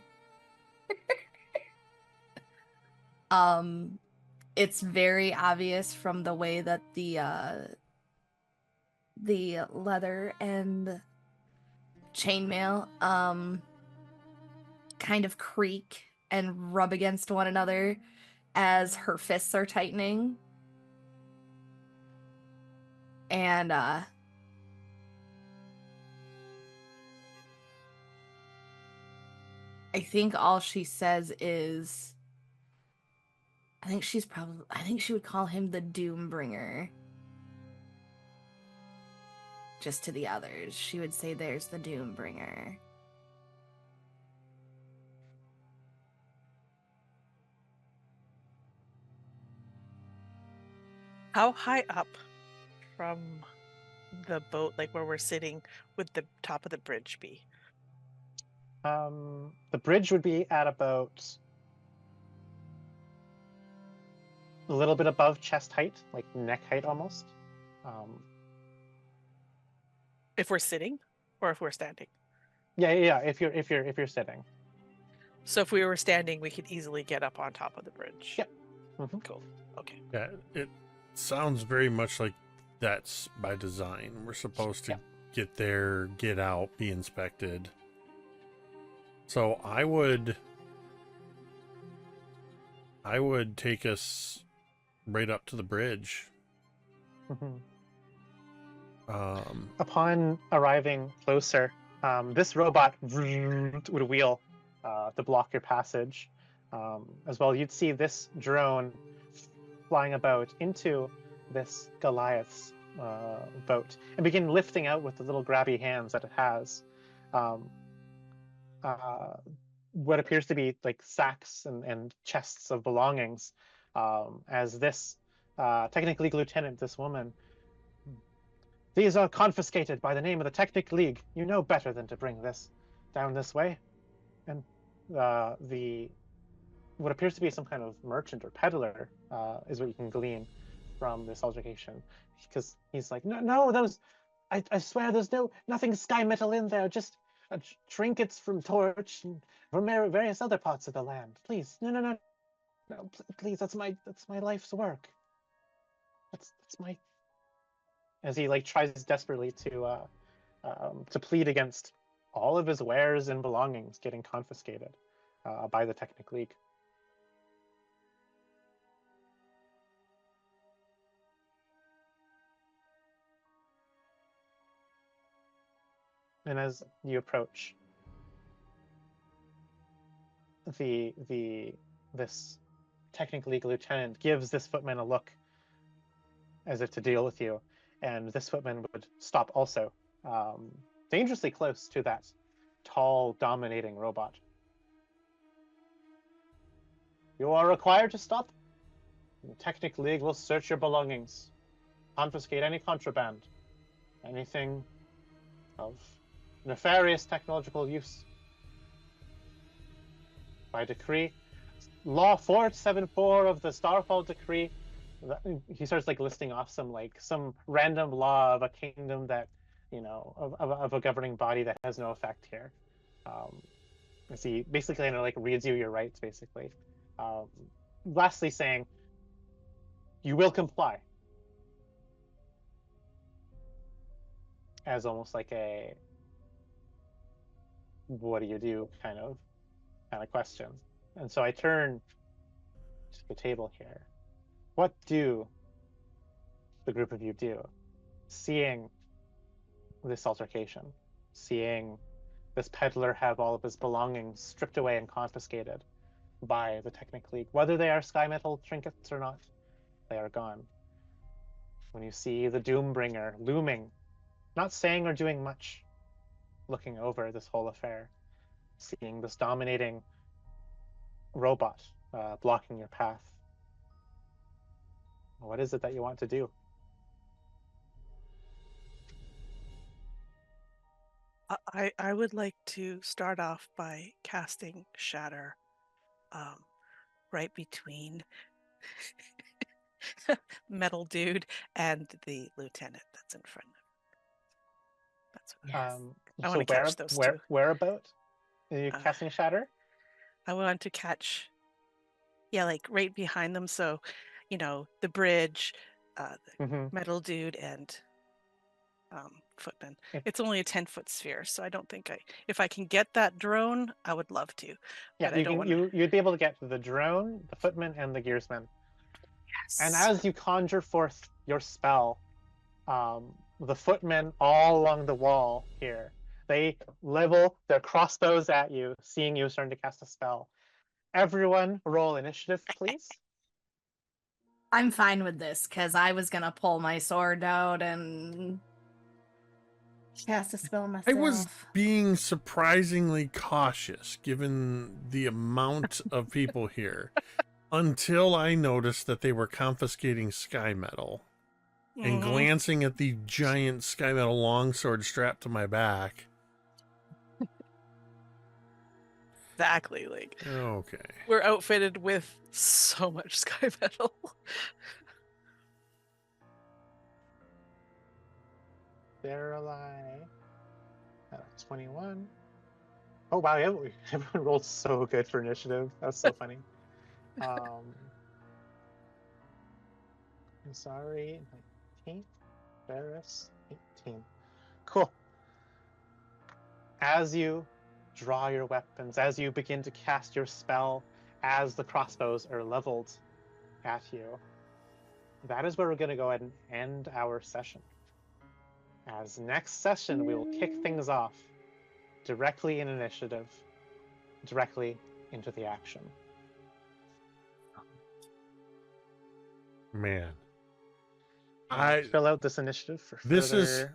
It's very obvious from the way that the leather and chainmail kind of creak and rub against one another as her fists are tightening. And I think all she says is, I think she would call him the Doombringer. Just to the others, she would say, "There's the Doombringer." How high up from the boat, like where we're sitting, would the top of the bridge be? The bridge would be at about a little bit above chest height, like neck height almost. If we're sitting, or if we're standing? Yeah. If you're sitting. So if we were standing, we could easily get up on top of the bridge. Yep. Mhm. Cool. Okay. Yeah, it sounds very much like that's by design. We're supposed to Yeah. get there, get out, be inspected. So I would take us right up to the bridge. Mhm. Um, Upon arriving closer, this robot would wheel to block your passage. As well, you'd see this drone flying about into this Goliath's boat and begin lifting out with the little grabby hands that it has what appears to be like sacks and chests of belongings, as this Technic League lieutenant, this woman, these are confiscated by the name of the Technic League. You know better than to bring this down this way. And the what appears to be some kind of merchant or peddler is what you can glean from this altercation, because he's like, no, those, I swear, there's nothing Skymetal in there, just trinkets from Torch and from various other parts of the land. Please, no, please, that's my life's work. That's my. As he like tries desperately to plead against all of his wares and belongings getting confiscated by the Technic League. And as you approach, this Technic League lieutenant gives this footman a look as if to deal with you, and this footman would stop also, dangerously close to that tall, dominating robot. You are required to stop. The Technic League will search your belongings, confiscate any contraband, anything of nefarious technological use. By decree, Law 474 of the Starfall Decree. He starts like listing off some random law of a kingdom that, of a governing body that has no effect here. As he basically kind of like reads you your rights, basically. Lastly, saying, you will comply. As almost like a, what do you do kind of question. And so I turn to the table here. What do the group of you do, seeing this altercation, seeing this peddler have all of his belongings stripped away and confiscated by the Technic League? Whether they are Skymetal trinkets or not, they are gone. When you see the Doombringer looming, not saying or doing much, looking over this whole affair, seeing this dominating robot blocking your path, what is it that you want to do? I would like to start off by casting Shatter right between Metal Dude and the lieutenant that's in front of him. That's what I want to catch those two. Whereabout? Are you casting Shatter? I want to catch, like right behind them. So, the bridge, the Metal Dude, and footman. It's only a 10-foot sphere, so I don't think if I can get that drone, I would love to. Yeah, you'd be able to get the drone, the footman, and the gearsman. Yes. And as you conjure forth your spell, the footmen all along the wall here, they level their crossbows at you, seeing you starting to cast a spell. Everyone roll initiative, please. I'm fine with this, because I was going to pull my sword out and cast a spell myself. I was being surprisingly cautious, given the amount of people here. until I noticed that they were confiscating Skymetal and glancing at the giant Skymetal longsword strapped to my back. Exactly. Like, Okay. we're outfitted with so much Skymetal. Daeralei. 21. Oh wow, yeah, everyone rolled so good for initiative. That's so funny. Zaari, 19. Veris, 18. Cool. As you draw your weapons, as you begin to cast your spell, as the crossbows are leveled at you, that is where we're going to go ahead and end our session. As next session, we will kick things off directly in initiative, directly into the action. Man. I fill out this initiative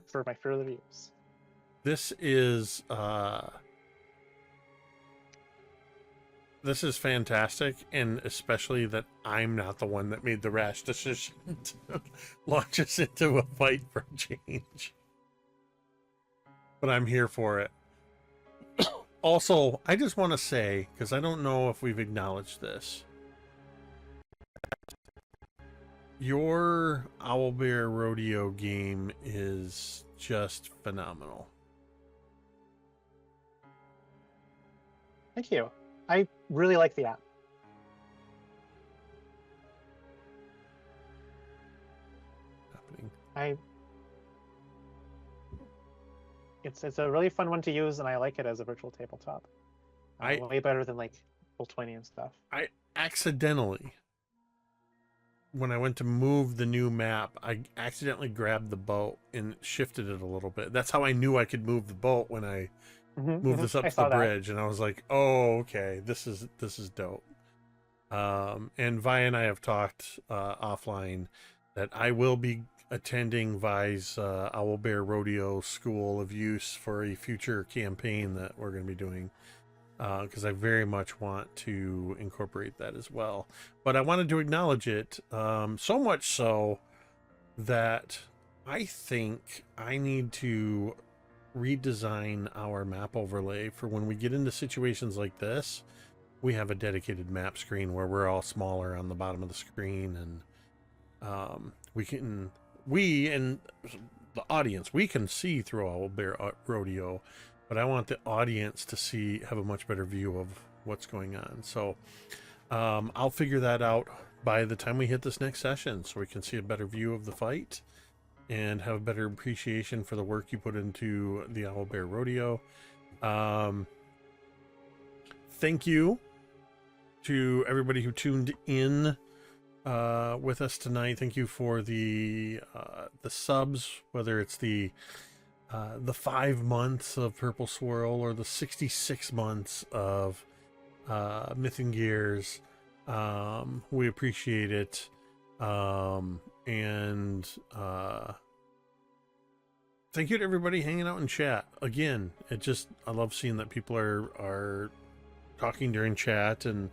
for my further use. This is fantastic, and especially that I'm not the one that made the rash decision to launch us into a fight for change. But I'm here for it. Also, I just want to say, because I don't know if we've acknowledged this, your Owlbear Rodeo game is just phenomenal. Thank you. I really like the app. It's a really fun one to use, and I like it as a virtual tabletop. Way better than like Roll20 and stuff. I accidentally, when I went to move the new map, I accidentally grabbed the boat and shifted it a little bit. That's how I knew I could move the boat when I moved this up to the bridge, and I was like, "Oh, okay, this is dope." And Vi and I have talked offline that I will be attending Vi's Owlbear Rodeo School of Use for a future campaign that we're going to be doing, because I very much want to incorporate that as well. But I wanted to acknowledge it, so much so that I think I need to redesign our map overlay for when we get into situations like this. We have a dedicated map screen where we're all smaller on the bottom of the screen, and we and the audience, we can see through Owlbear Rodeo, but I want the audience to have a much better view of what's going on. So I'll figure that out by the time we hit this next session, so we can see a better view of the fight and have a better appreciation for the work you put into the Owlbear Rodeo. Thank you to everybody who tuned in with us tonight. Thank you for the subs, whether it's the 5 months of Purple Swirl or the 66 months of Myth and Gears. We appreciate it. And thank you to everybody hanging out in chat. Again, I love seeing that people are talking during chat, and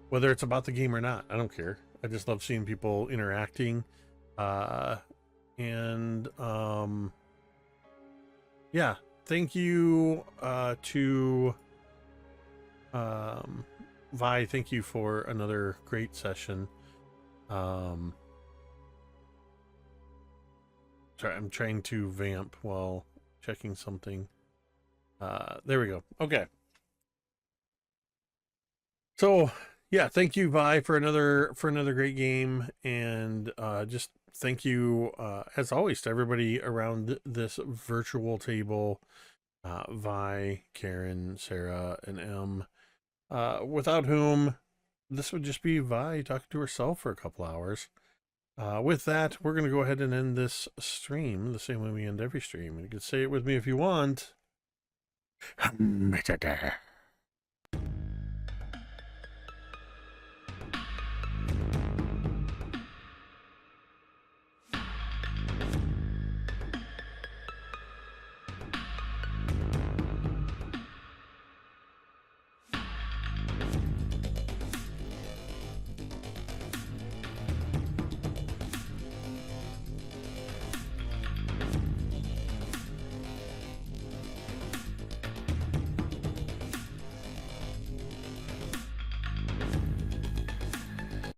whether it's about the game or not, I don't care. I just love seeing people interacting. Yeah, thank you to Vi. Thank you for another great session. Sorry, I'm trying to vamp while checking something. There we go. Okay. So yeah, thank you, Vi, for another great game, and just thank you as always to everybody around this virtual table, Vi, Kaeryn, Sara, and M, without whom this would just be Vi talking to herself for a couple hours. With that, we're going to go ahead and end this stream the same way we end every stream. You can say it with me if you want.